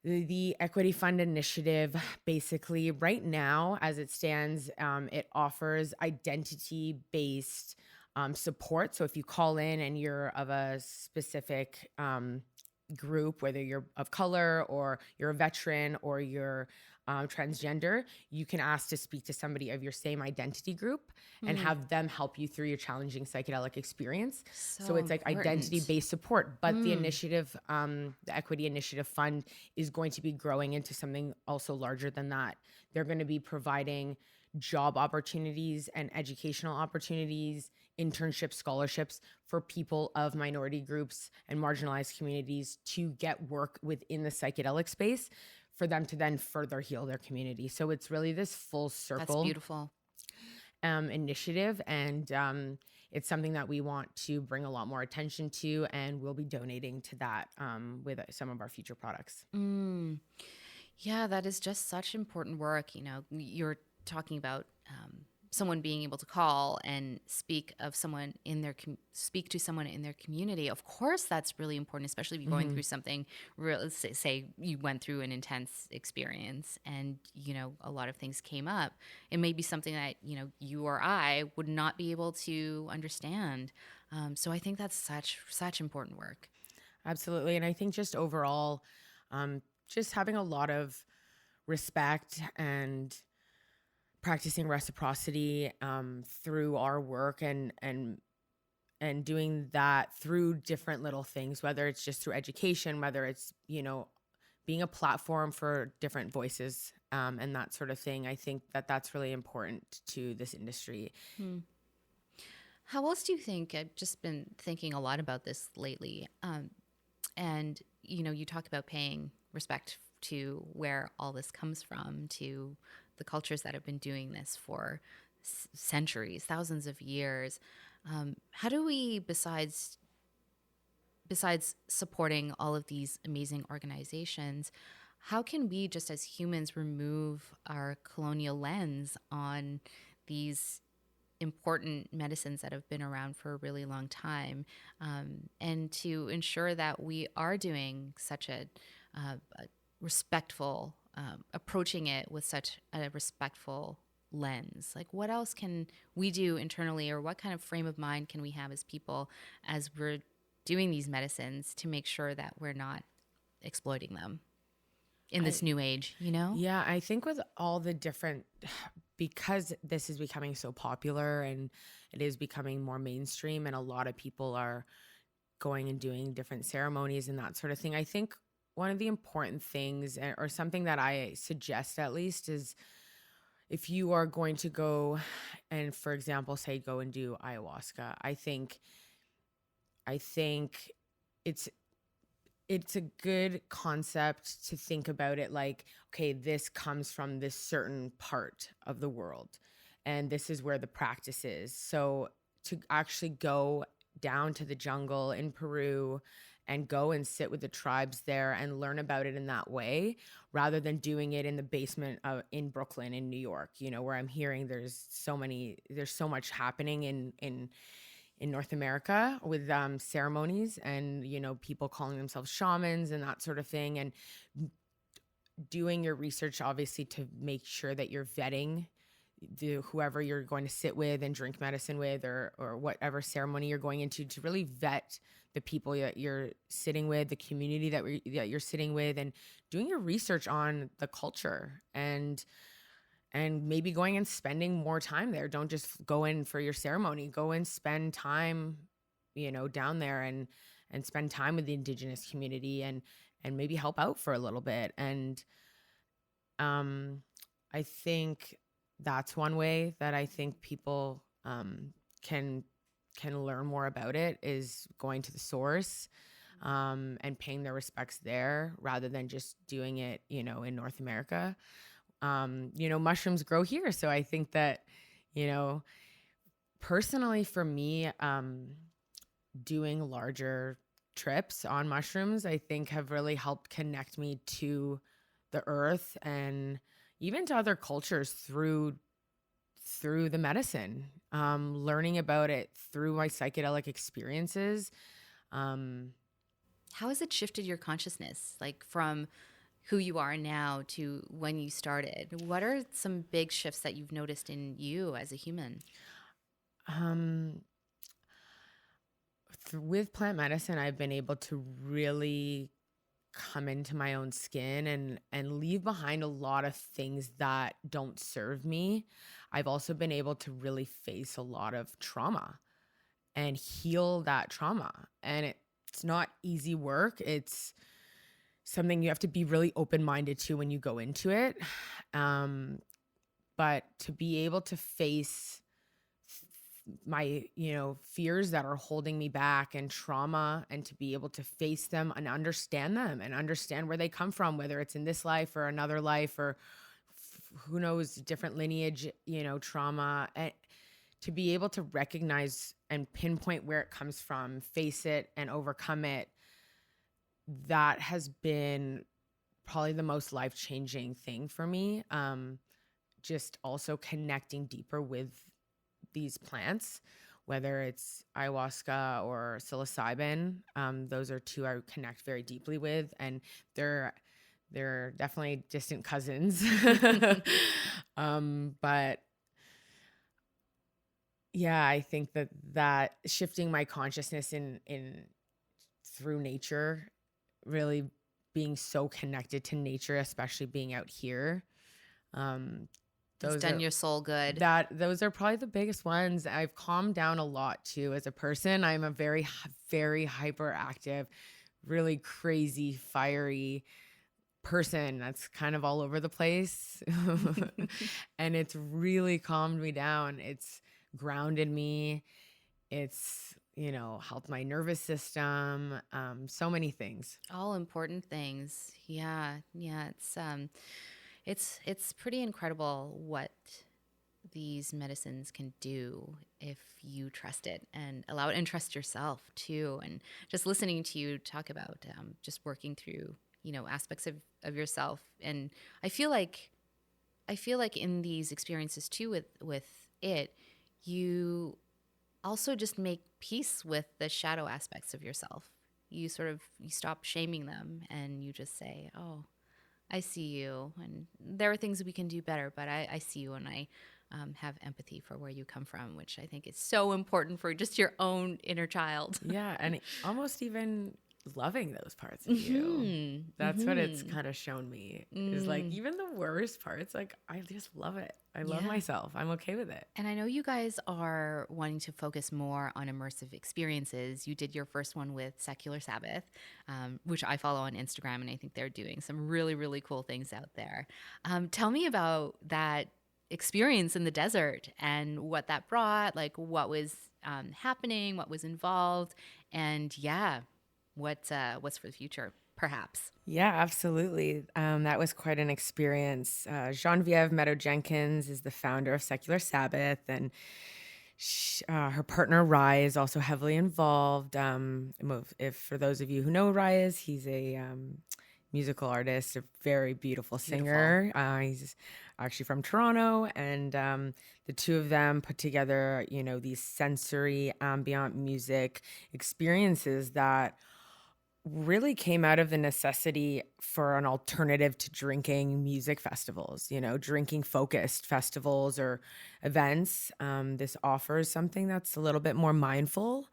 [SPEAKER 2] the Equity Fund Initiative, basically right now, as it stands, it offers identity-based support. So if you call in and you're of a specific group, whether you're of color or you're a veteran or you're transgender, you can ask to speak to somebody of your same identity group and have them help you through your challenging psychedelic experience. So it's like identity-based support. But the initiative, the Equity Initiative Fund, is going to be growing into something also larger than that. They're going to be providing job opportunities and educational opportunities, internships, scholarships for people of minority groups and marginalized communities to get work within the psychedelic space, for them to then further heal their community. So it's really this full circle.
[SPEAKER 1] That's beautiful.
[SPEAKER 2] Initiative. And it's something that we want to bring a lot more attention to, and we'll be donating to that with some of our future products.
[SPEAKER 1] Yeah, that is just such important work. You know, you're talking about someone being able to call and speak to someone in their community. Of course, that's really important, especially if you're going through something real. Say you went through an intense experience, and you know a lot of things came up. It may be something that you or I would not be able to understand. So I think that's such important work.
[SPEAKER 2] Absolutely, and I think just overall, just having a lot of respect and practicing reciprocity through our work and doing that through different little things, whether it's just through education, whether it's being a platform for different voices and that sort of thing. I think that that's really important to this industry.
[SPEAKER 1] How else do you think, I've just been thinking a lot about this lately, and you talk about paying respect to where all this comes from, to the cultures that have been doing this for centuries, thousands of years. How do we, besides supporting all of these amazing organizations, how can we just as humans remove our colonial lens on these important medicines that have been around for a really long time, and to ensure that we are doing such a respectful, approaching it with such a respectful lens? Like, what else can we do internally, or what kind of frame of mind can we have as people as we're doing these medicines to make sure that we're not exploiting them in this new age,
[SPEAKER 2] Yeah, I think with all the different, because this is becoming so popular and it is becoming more mainstream, and a lot of people are going and doing different ceremonies and that sort of thing. I think one of the important things, or something that I suggest at least, is if you are going to go and, for example, say go and do ayahuasca, I think it's a good concept to think about it like, okay, this comes from this certain part of the world, and this is where the practice is. So to actually go down to the jungle in Peru and go and sit with the tribes there and learn about it in that way, rather than doing it in the basement in Brooklyn, in New York, where I'm hearing there's so much happening in North America with ceremonies and, people calling themselves shamans and that sort of thing, and doing your research, obviously, to make sure that you're vetting whoever you're going to sit with and drink medicine with, or whatever ceremony you're going into, to really vet the people that you're sitting with, the community that you're sitting with, and doing your research on the culture, and maybe going and spending more time there. Don't just go in for your ceremony. Go and spend time, down there, and spend time with the Indigenous community, and maybe help out for a little bit. And I think that's one way that I think people can learn more about it, is going to the source, and paying their respects there, rather than just doing it, in North America. Mushrooms grow here. So I think that, personally for me, doing larger trips on mushrooms, I think, have really helped connect me to the earth, and even to other cultures through the medicine, learning about it through my psychedelic experiences.
[SPEAKER 1] How has it shifted your consciousness, like from who you are now to when you started? What are some big shifts that you've noticed in you as a human?
[SPEAKER 2] With plant medicine, I've been able to really come into my own skin and leave behind a lot of things that don't serve me. I've also been able to really face a lot of trauma and heal that trauma. And it's not easy work. It's something you have to be really open-minded to when you go into it. But to be able to face my, fears that are holding me back, and trauma, and to be able to face them and understand them, and understand where they come from, whether it's in this life or another life, or who knows, different lineage, trauma, and to be able to recognize and pinpoint where it comes from, face it and overcome it. That has been probably the most life-changing thing for me. Just also connecting deeper with these plants, whether it's ayahuasca or psilocybin. Those are two I connect very deeply with, and they're definitely distant cousins. But yeah, I think that shifting my consciousness in through nature, really being so connected to nature, especially being out here.
[SPEAKER 1] It's done your soul good.
[SPEAKER 2] Those are probably the biggest ones. I've calmed down a lot too as a person. I'm a very, very hyperactive, really crazy, fiery, person that's kind of all over the place. And it's really calmed me down. It's grounded me. It's, helped my nervous system. So many things.
[SPEAKER 1] All important things. Yeah. It's pretty incredible what these medicines can do if you trust it and allow it, and trust yourself too. And just listening to you talk about just working through, aspects of yourself. And I feel like in these experiences too with it, you also just make peace with the shadow aspects of yourself. You stop shaming them, and you just say, oh, I see you, and there are things we can do better, but I see you, and I have empathy for where you come from, which I think is so important for just your own inner child.
[SPEAKER 2] Yeah, and almost even loving those parts of you. That's what it's kind of shown me. Is like even the worst parts, like I just love it. I love myself. I'm okay with it.
[SPEAKER 1] And I know you guys are wanting to focus more on immersive experiences. You did your first one with Secular Sabbath, which I follow on Instagram, and I think they're doing some really, really cool things out there. Tell me about that experience in the desert and what that brought, like what was happening, what was involved, and what's for the future, perhaps.
[SPEAKER 2] Yeah, absolutely. That was quite an experience. Genevieve Meadow-Jenkins is the founder of Secular Sabbath, and her partner Rye is also heavily involved. If for those of you who know Rye, he's a musical artist, a very beautiful singer. He's actually from Toronto, and the two of them put together, these sensory ambient music experiences that really came out of the necessity for an alternative to drinking music festivals, drinking focused festivals or events. This offers something that's a little bit more mindful,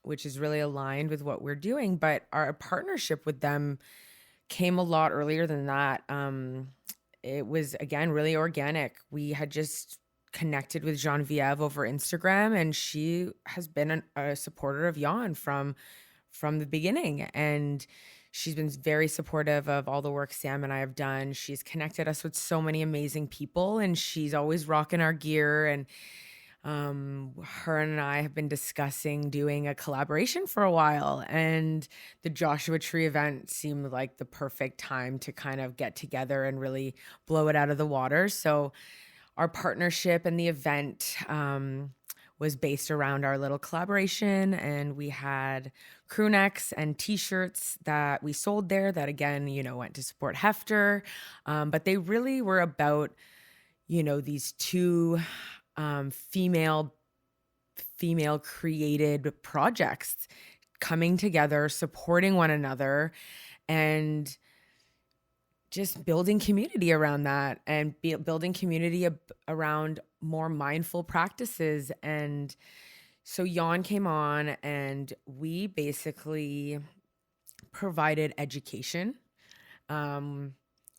[SPEAKER 2] which is really aligned with what we're doing. But our partnership with them came a lot earlier than that. It was, again, really organic. We had just connected with Genevieve over Instagram, and she has been a supporter of Yawn from the beginning. And she's been very supportive of all the work Sam and I have done. She's connected us with so many amazing people, and she's always rocking our gear. And her and I have been discussing doing a collaboration for a while, and the Joshua Tree event seemed like the perfect time to kind of get together and really blow it out of the water. So our partnership and the event was based around our little collaboration, and we had crew necks and t-shirts that we sold there that, again, went to support Hefter. But they really were about, these two female created projects coming together, supporting one another, and just building community around that, and building community around more mindful practices. And so Yawn came on, and we basically provided education.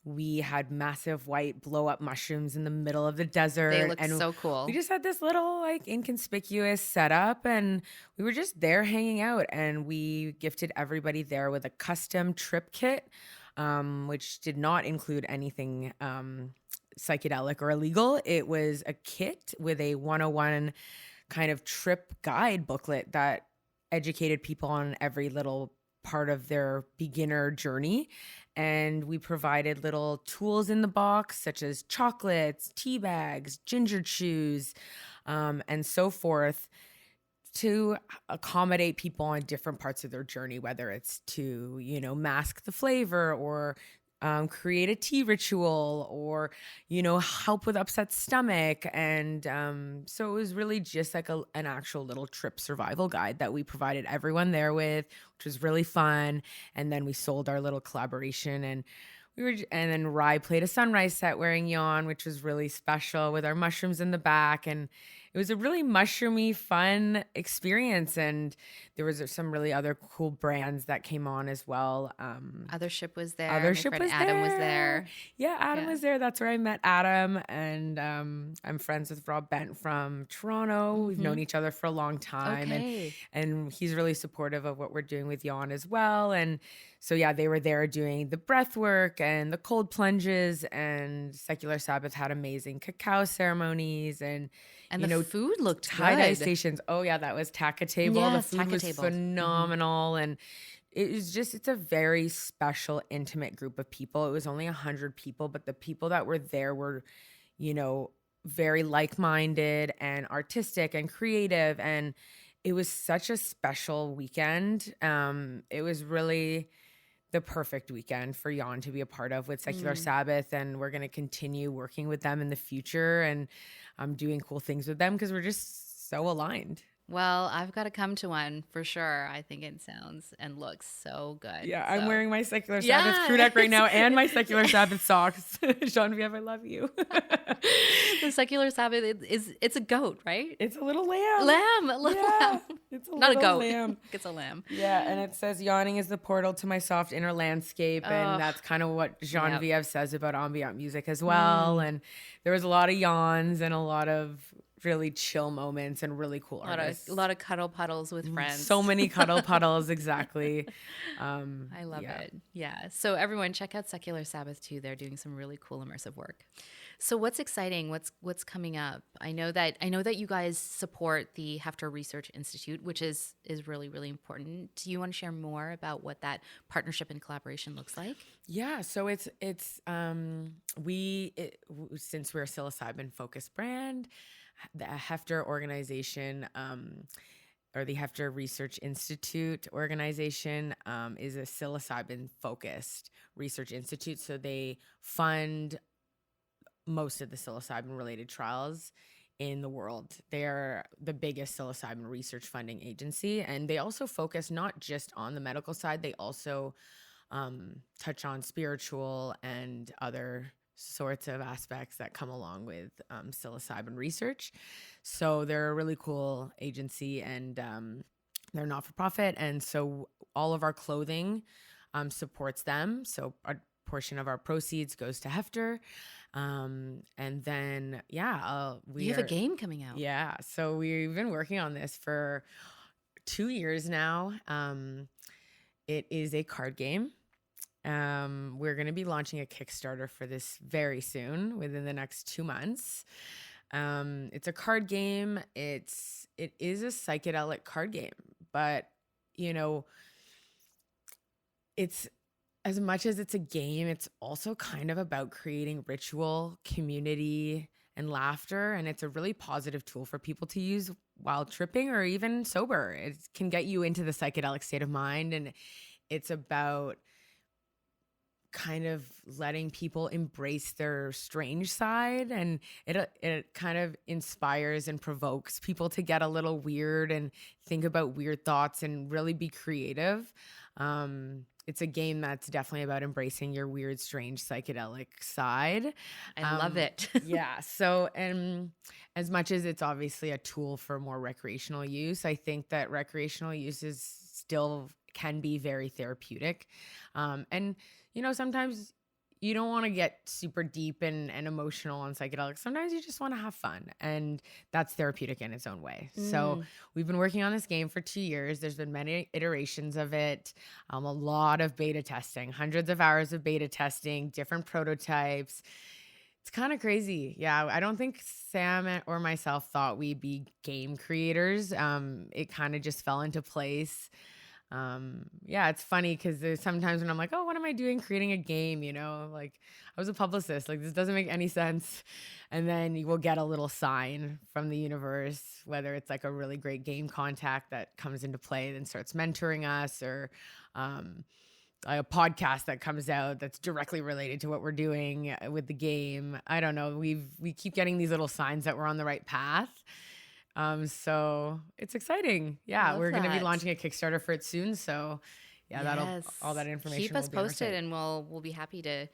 [SPEAKER 2] We had massive white blow-up mushrooms in the middle of the desert.
[SPEAKER 1] They looked so cool.
[SPEAKER 2] We just had this little inconspicuous setup, and we were just there hanging out, and we gifted everybody there with a custom trip kit, which did not include anything psychedelic or illegal. It was a kit with a 101 kind of trip guide booklet that educated people on every little part of their beginner journey. And we provided little tools in the box, such as chocolates, tea bags, ginger chews, and so forth, to accommodate people on different parts of their journey, whether it's to, mask the flavor, or create a tea ritual, or, help with upset stomach. And so it was really just like an actual little trip survival guide that we provided everyone there with, which was really fun. And then we sold our little collaboration, and then Rye played a sunrise set wearing Yawn, which was really special, with our mushrooms in the back. And it was a really mushroomy, fun experience. And there was some really other cool brands that came on as well.
[SPEAKER 1] Othership was there.
[SPEAKER 2] Othership
[SPEAKER 1] My friend
[SPEAKER 2] was
[SPEAKER 1] Adam
[SPEAKER 2] there.
[SPEAKER 1] was there.
[SPEAKER 2] Yeah, Adam was there. That's where I met Adam. And I'm friends with Rob Bent from Toronto. We've known each other for a long time.
[SPEAKER 1] Okay.
[SPEAKER 2] And he's really supportive of what we're doing with Yawn as well. And so, yeah, they were there doing the breath work and the cold plunges, and Secular Sabbath had amazing cacao ceremonies and
[SPEAKER 1] the food looked
[SPEAKER 2] tie-dye
[SPEAKER 1] good.
[SPEAKER 2] stations. Oh, yeah, that was Taka Table.
[SPEAKER 1] Yes,
[SPEAKER 2] the food
[SPEAKER 1] Taka
[SPEAKER 2] was
[SPEAKER 1] Table.
[SPEAKER 2] phenomenal. And it's a very special, intimate group of people. It was only 100 people, but the people that were there were, very like-minded and artistic and creative. And it was such a special weekend. It was really the perfect weekend for Yawn to be a part of with Secular Sabbath. And we're going to continue working with them in the future and doing cool things with them because we're just so aligned.
[SPEAKER 1] Well, I've got to come to one for sure. I think it sounds and looks so good.
[SPEAKER 2] Yeah,
[SPEAKER 1] so.
[SPEAKER 2] I'm wearing my Secular Sabbath crew neck right now and my Secular Sabbath socks. Genevieve, I love you.
[SPEAKER 1] The Secular Sabbath it's a goat, right?
[SPEAKER 2] It's a little lamb.
[SPEAKER 1] Lamb.
[SPEAKER 2] It's
[SPEAKER 1] Not a goat.
[SPEAKER 2] Lamb.
[SPEAKER 1] It's a lamb.
[SPEAKER 2] Yeah, and it says yawning is the portal to my soft inner landscape. And that's kind of what Genevieve says about ambient music as well. And there was a lot of yawns and a lot of really chill moments and really cool artists.
[SPEAKER 1] A lot of cuddle puddles with friends.
[SPEAKER 2] So many cuddle puddles, exactly.
[SPEAKER 1] I love it. Yeah. So everyone check out Secular Sabbath too. They're doing some really cool immersive work. So what's exciting? What's coming up? I know that you guys support the Hefter Research Institute, which is really, really important. Do you want to share more about what that partnership and collaboration looks like?
[SPEAKER 2] Yeah, so it's since we're a psilocybin focused brand, the Hefter organization, or the Hefter Research Institute organization, is a psilocybin focused research institute. So they fund most of the psilocybin related trials in the world. They are the biggest psilocybin research funding agency, and they also focus not just on the medical side. They also touch on spiritual and other sorts of aspects that come along with psilocybin research. So they're a really cool agency, and they're not for profit. And so all of our clothing supports them. So a portion of our proceeds goes to Hefter. And then, you have
[SPEAKER 1] a game coming out.
[SPEAKER 2] Yeah. So we've been working on this for 2 years now. It is a card game. We're going to be launching a Kickstarter for this very soon, within the next 2 months. It's a card game. It is a psychedelic card game, but it's, as much as it's a game, it's also kind of about creating ritual, community, and laughter. And it's a really positive tool for people to use while tripping or even sober. It can get you into the psychedelic state of mind. And it's about kind of letting people embrace their strange side. And it kind of inspires and provokes people to get a little weird and think about weird thoughts and really be creative. It's a game that's definitely about embracing your weird, strange, psychedelic side.
[SPEAKER 1] I love it.
[SPEAKER 2] Yeah. So, and as much as it's obviously a tool for more recreational use, I think that recreational uses still can be very therapeutic. And, sometimes you don't want to get super deep and emotional on psychedelics. Sometimes you just want to have fun, and that's therapeutic in its own way. So we've been working on this game for 2 years. There's been many iterations of it, a lot of beta testing, hundreds of hours of beta testing, different prototypes. It's kind of crazy. Yeah, I don't think Sam or myself thought we'd be game creators. It kind of just fell into place. It's funny because there's sometimes when I'm like, oh, what am I doing creating a game? Like I was a publicist, like this doesn't make any sense. And then you will get a little sign from the universe, whether it's like a really great game contact that comes into play and starts mentoring us, or a podcast that comes out that's directly related to what we're doing with the game. I don't know. We keep getting these little signs that we're on the right path. So it's exciting. Yeah, we're going to be launching a Kickstarter for it soon. So Yeah,
[SPEAKER 1] Yes.
[SPEAKER 2] all that information
[SPEAKER 1] Keep
[SPEAKER 2] will
[SPEAKER 1] us
[SPEAKER 2] be on our
[SPEAKER 1] posted
[SPEAKER 2] site.
[SPEAKER 1] and we'll be happy to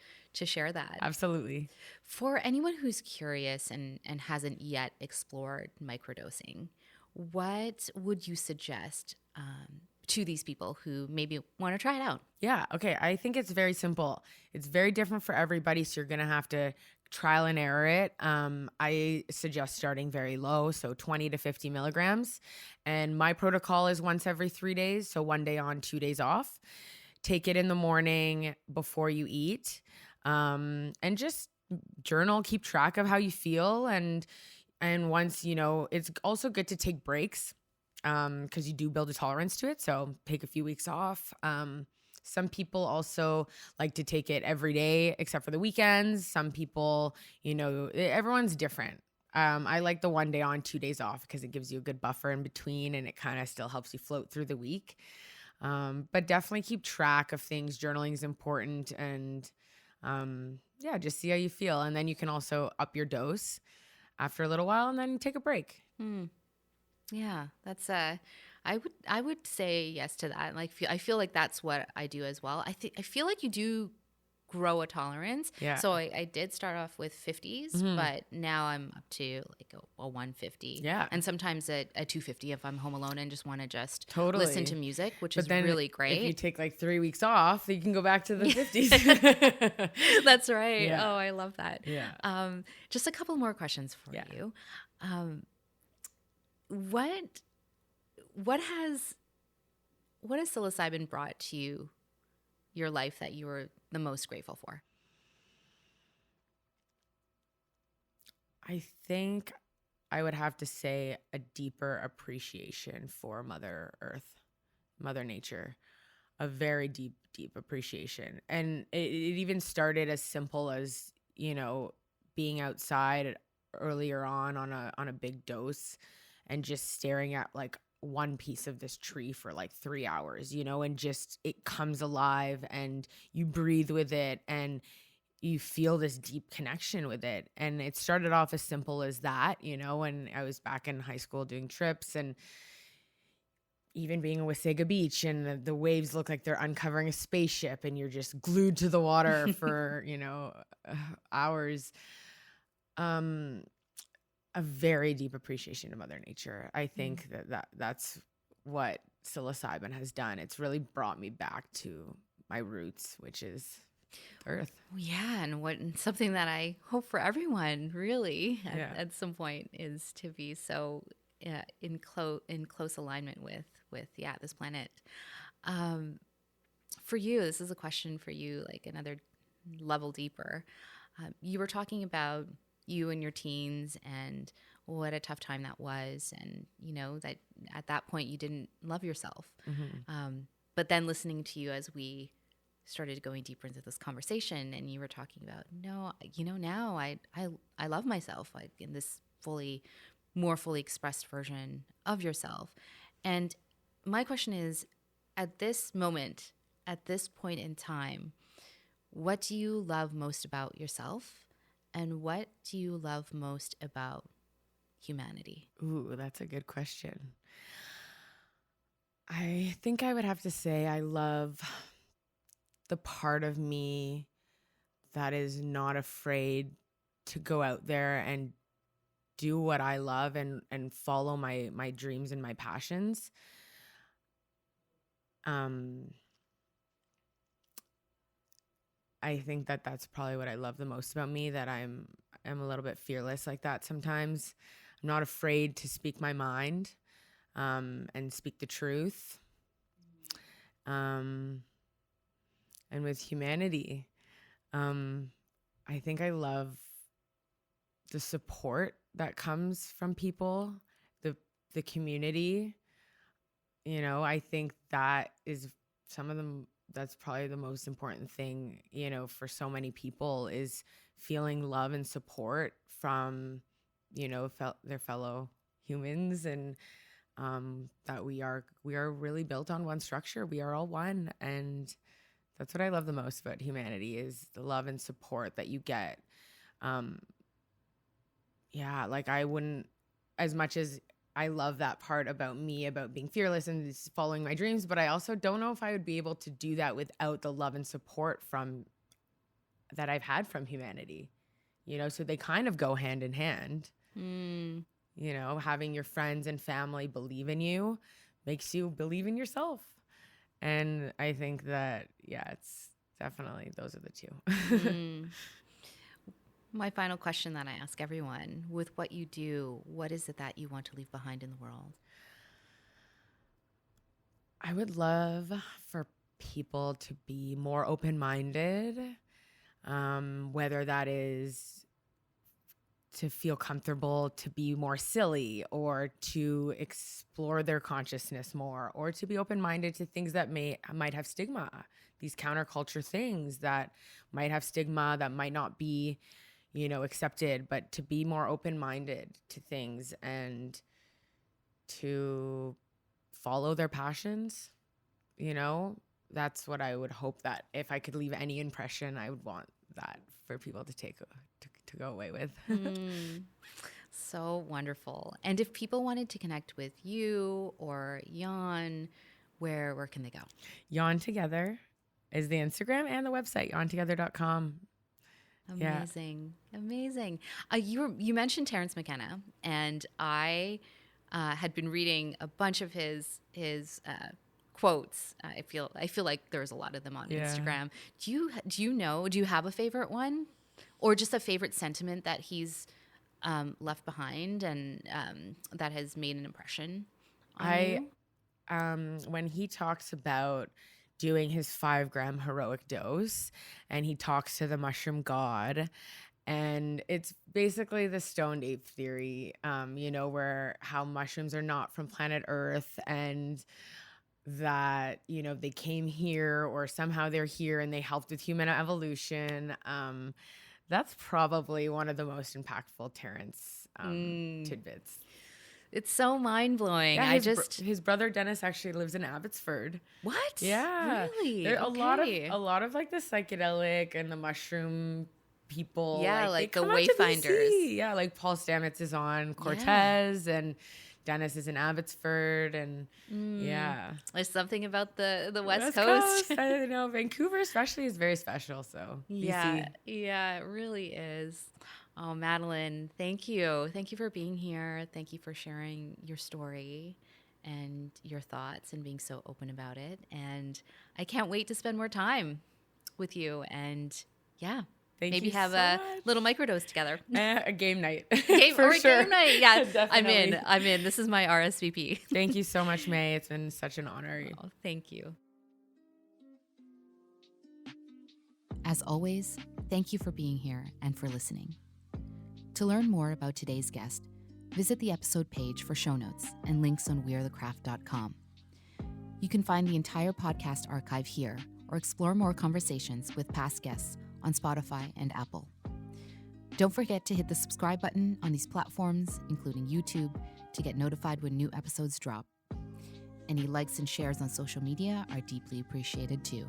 [SPEAKER 1] share that.
[SPEAKER 2] Absolutely.
[SPEAKER 1] For anyone who's curious and hasn't yet explored microdosing, what would you suggest to these people who maybe want to try it out?
[SPEAKER 2] Yeah. Okay. I think it's very simple. It's very different for everybody. So you're going to have to trial and error it. I suggest starting very low. So 20 to 50 milligrams. And my protocol is once every 3 days. So 1 day on, 2 days off. Take it in the morning before you eat. And just journal, keep track of how you feel. And once, it's also good to take breaks. Because you do build a tolerance to it. So take a few weeks off. Some people also like to take it every day, except for the weekends. Some people, everyone's different. I like the 1 day on, 2 days off because it gives you a good buffer in between and it kind of still helps you float through the week. But definitely keep track of things. Journaling is important. And just see how you feel. And then you can also up your dose after a little while and then take a break.
[SPEAKER 1] Yeah, that's I would say yes to that. Like I feel like that's what I do as well. I feel like you do grow a tolerance.
[SPEAKER 2] Yeah.
[SPEAKER 1] So I did start off with 50s, but now I'm up to like a 150.
[SPEAKER 2] Yeah.
[SPEAKER 1] And sometimes a 250 if I'm home alone and just want to just
[SPEAKER 2] Totally
[SPEAKER 1] listen to music, which
[SPEAKER 2] But
[SPEAKER 1] is
[SPEAKER 2] then
[SPEAKER 1] really great.
[SPEAKER 2] If you take like 3 weeks off, you can go back to the 50s.
[SPEAKER 1] That's right.
[SPEAKER 2] Yeah.
[SPEAKER 1] Oh, I love that.
[SPEAKER 2] Yeah.
[SPEAKER 1] Just a couple more questions for you. What has psilocybin brought to your life that you were the most grateful for?
[SPEAKER 2] I think I would have to say a deeper appreciation for Mother Earth, Mother Nature, a very deep, deep appreciation. And it even started as simple as, being outside earlier on a big dose and just staring at like one piece of this tree for like 3 hours, and just it comes alive and you breathe with it and you feel this deep connection with it. And it started off as simple as that, when I was back in high school doing trips and even being in Wasaga Beach and the waves look like they're uncovering a spaceship and you're just glued to the water for, hours. A very deep appreciation of Mother Nature. I think that's what psilocybin has done. It's really brought me back to my roots, which is Earth.
[SPEAKER 1] Yeah, and something that I hope for everyone really at some point is to be so in close alignment with this planet. For you, this is a question for you, like another level deeper. You were talking about you and your teens and what a tough time that was, and that at that point you didn't love yourself. But then listening to you as we started going deeper into this conversation, and you were talking about now I love myself, like in this more fully expressed version of yourself. And my question is, at this moment, at this point in time, what do you love most about yourself? And what do you love most about humanity?
[SPEAKER 2] Ooh, that's a good question. I think I would have to say I love the part of me that is not afraid to go out there and do what I love and follow my dreams and my passions. I think that's probably what I love the most about me, that I'm a little bit fearless like that sometimes. I'm not afraid to speak my mind and speak the truth. And with humanity, I think I love the support that comes from people, the community. I think that is that's probably the most important thing, for so many people, is feeling love and support from, their fellow humans, and that we are really built on one structure. We are all one. And that's what I love the most about humanity, is the love and support that you get. Like I wouldn't, as much as I love that part about me, about being fearless and just following my dreams. But I also don't know if I would be able to do that without the love and support that I've had from humanity, so they kind of go hand in hand. Having your friends and family believe in you makes you believe in yourself. And I think that, it's definitely, those are the two.
[SPEAKER 1] My final question that I ask everyone, with what you do, what is it that you want to leave behind in the world?
[SPEAKER 2] I would love for people to be more open-minded, whether that is to feel comfortable, to be more silly, or to explore their consciousness more, or to be open-minded to things that might have stigma, these counterculture things that might have stigma, that might not be, accepted, but to be more open-minded to things and to follow their passions. That's what I would hope, that if I could leave any impression, I would want that for people to take to go away with.
[SPEAKER 1] So wonderful. And if people wanted to connect with you or Yawn, where can they go?
[SPEAKER 2] Yawn Together is the Instagram and the website, yawntogether.com.
[SPEAKER 1] Amazing. Amazing. You mentioned Terrence McKenna, and I had been reading a bunch of his quotes. I feel like there's a lot of them on Instagram. Do you have a favorite one, or just a favorite sentiment that he's left behind and that has made an impression on you?
[SPEAKER 2] When he talks about doing his 5-gram heroic dose, and he talks to the mushroom god, and it's basically the stoned ape theory, where how mushrooms are not from planet Earth, and that, they came here, or somehow they're here and they helped with human evolution. That's probably one of the most impactful Terrence tidbits.
[SPEAKER 1] It's so mind-blowing.
[SPEAKER 2] Yeah, his brother Dennis actually lives in Abbotsford.
[SPEAKER 1] What?
[SPEAKER 2] Yeah.
[SPEAKER 1] Really?
[SPEAKER 2] There are a lot of like the psychedelic and the mushroom people.
[SPEAKER 1] Yeah, like the
[SPEAKER 2] they come out to
[SPEAKER 1] wayfinders.
[SPEAKER 2] BC. Yeah, like Paul Stamets is on Cortez, and Dennis is in Abbotsford, and
[SPEAKER 1] There's something about the West
[SPEAKER 2] Coast.
[SPEAKER 1] Coast.
[SPEAKER 2] I know Vancouver especially is very special. So
[SPEAKER 1] Yeah,
[SPEAKER 2] BC.
[SPEAKER 1] yeah, it really is. Oh, Maddalen, thank you. Thank you for being here. Thank you for sharing your story and your thoughts and being so open about it. And I can't wait to spend more time with you. And maybe have a little microdose together.
[SPEAKER 2] A game night.
[SPEAKER 1] Game night. Yeah,
[SPEAKER 2] Definitely.
[SPEAKER 1] I'm in. This is my RSVP.
[SPEAKER 2] Thank you so much, May. It's been such an honor.
[SPEAKER 1] Oh, thank you.
[SPEAKER 3] As always, thank you for being here and for listening. To learn more about today's guest, visit the episode page for show notes and links on wearethecraft.com. You can find the entire podcast archive here, or explore more conversations with past guests on Spotify and Apple. Don't forget to hit the subscribe button on these platforms, including YouTube, to get notified when new episodes drop. Any likes and shares on social media are deeply appreciated too.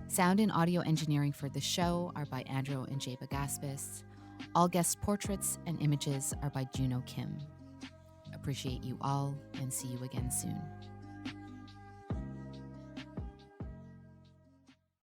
[SPEAKER 3] Sound and audio engineering for the show are by Andrew and Jay Bagaspis. All guest portraits and images are by Juno Kim. Appreciate you all, and see you again soon.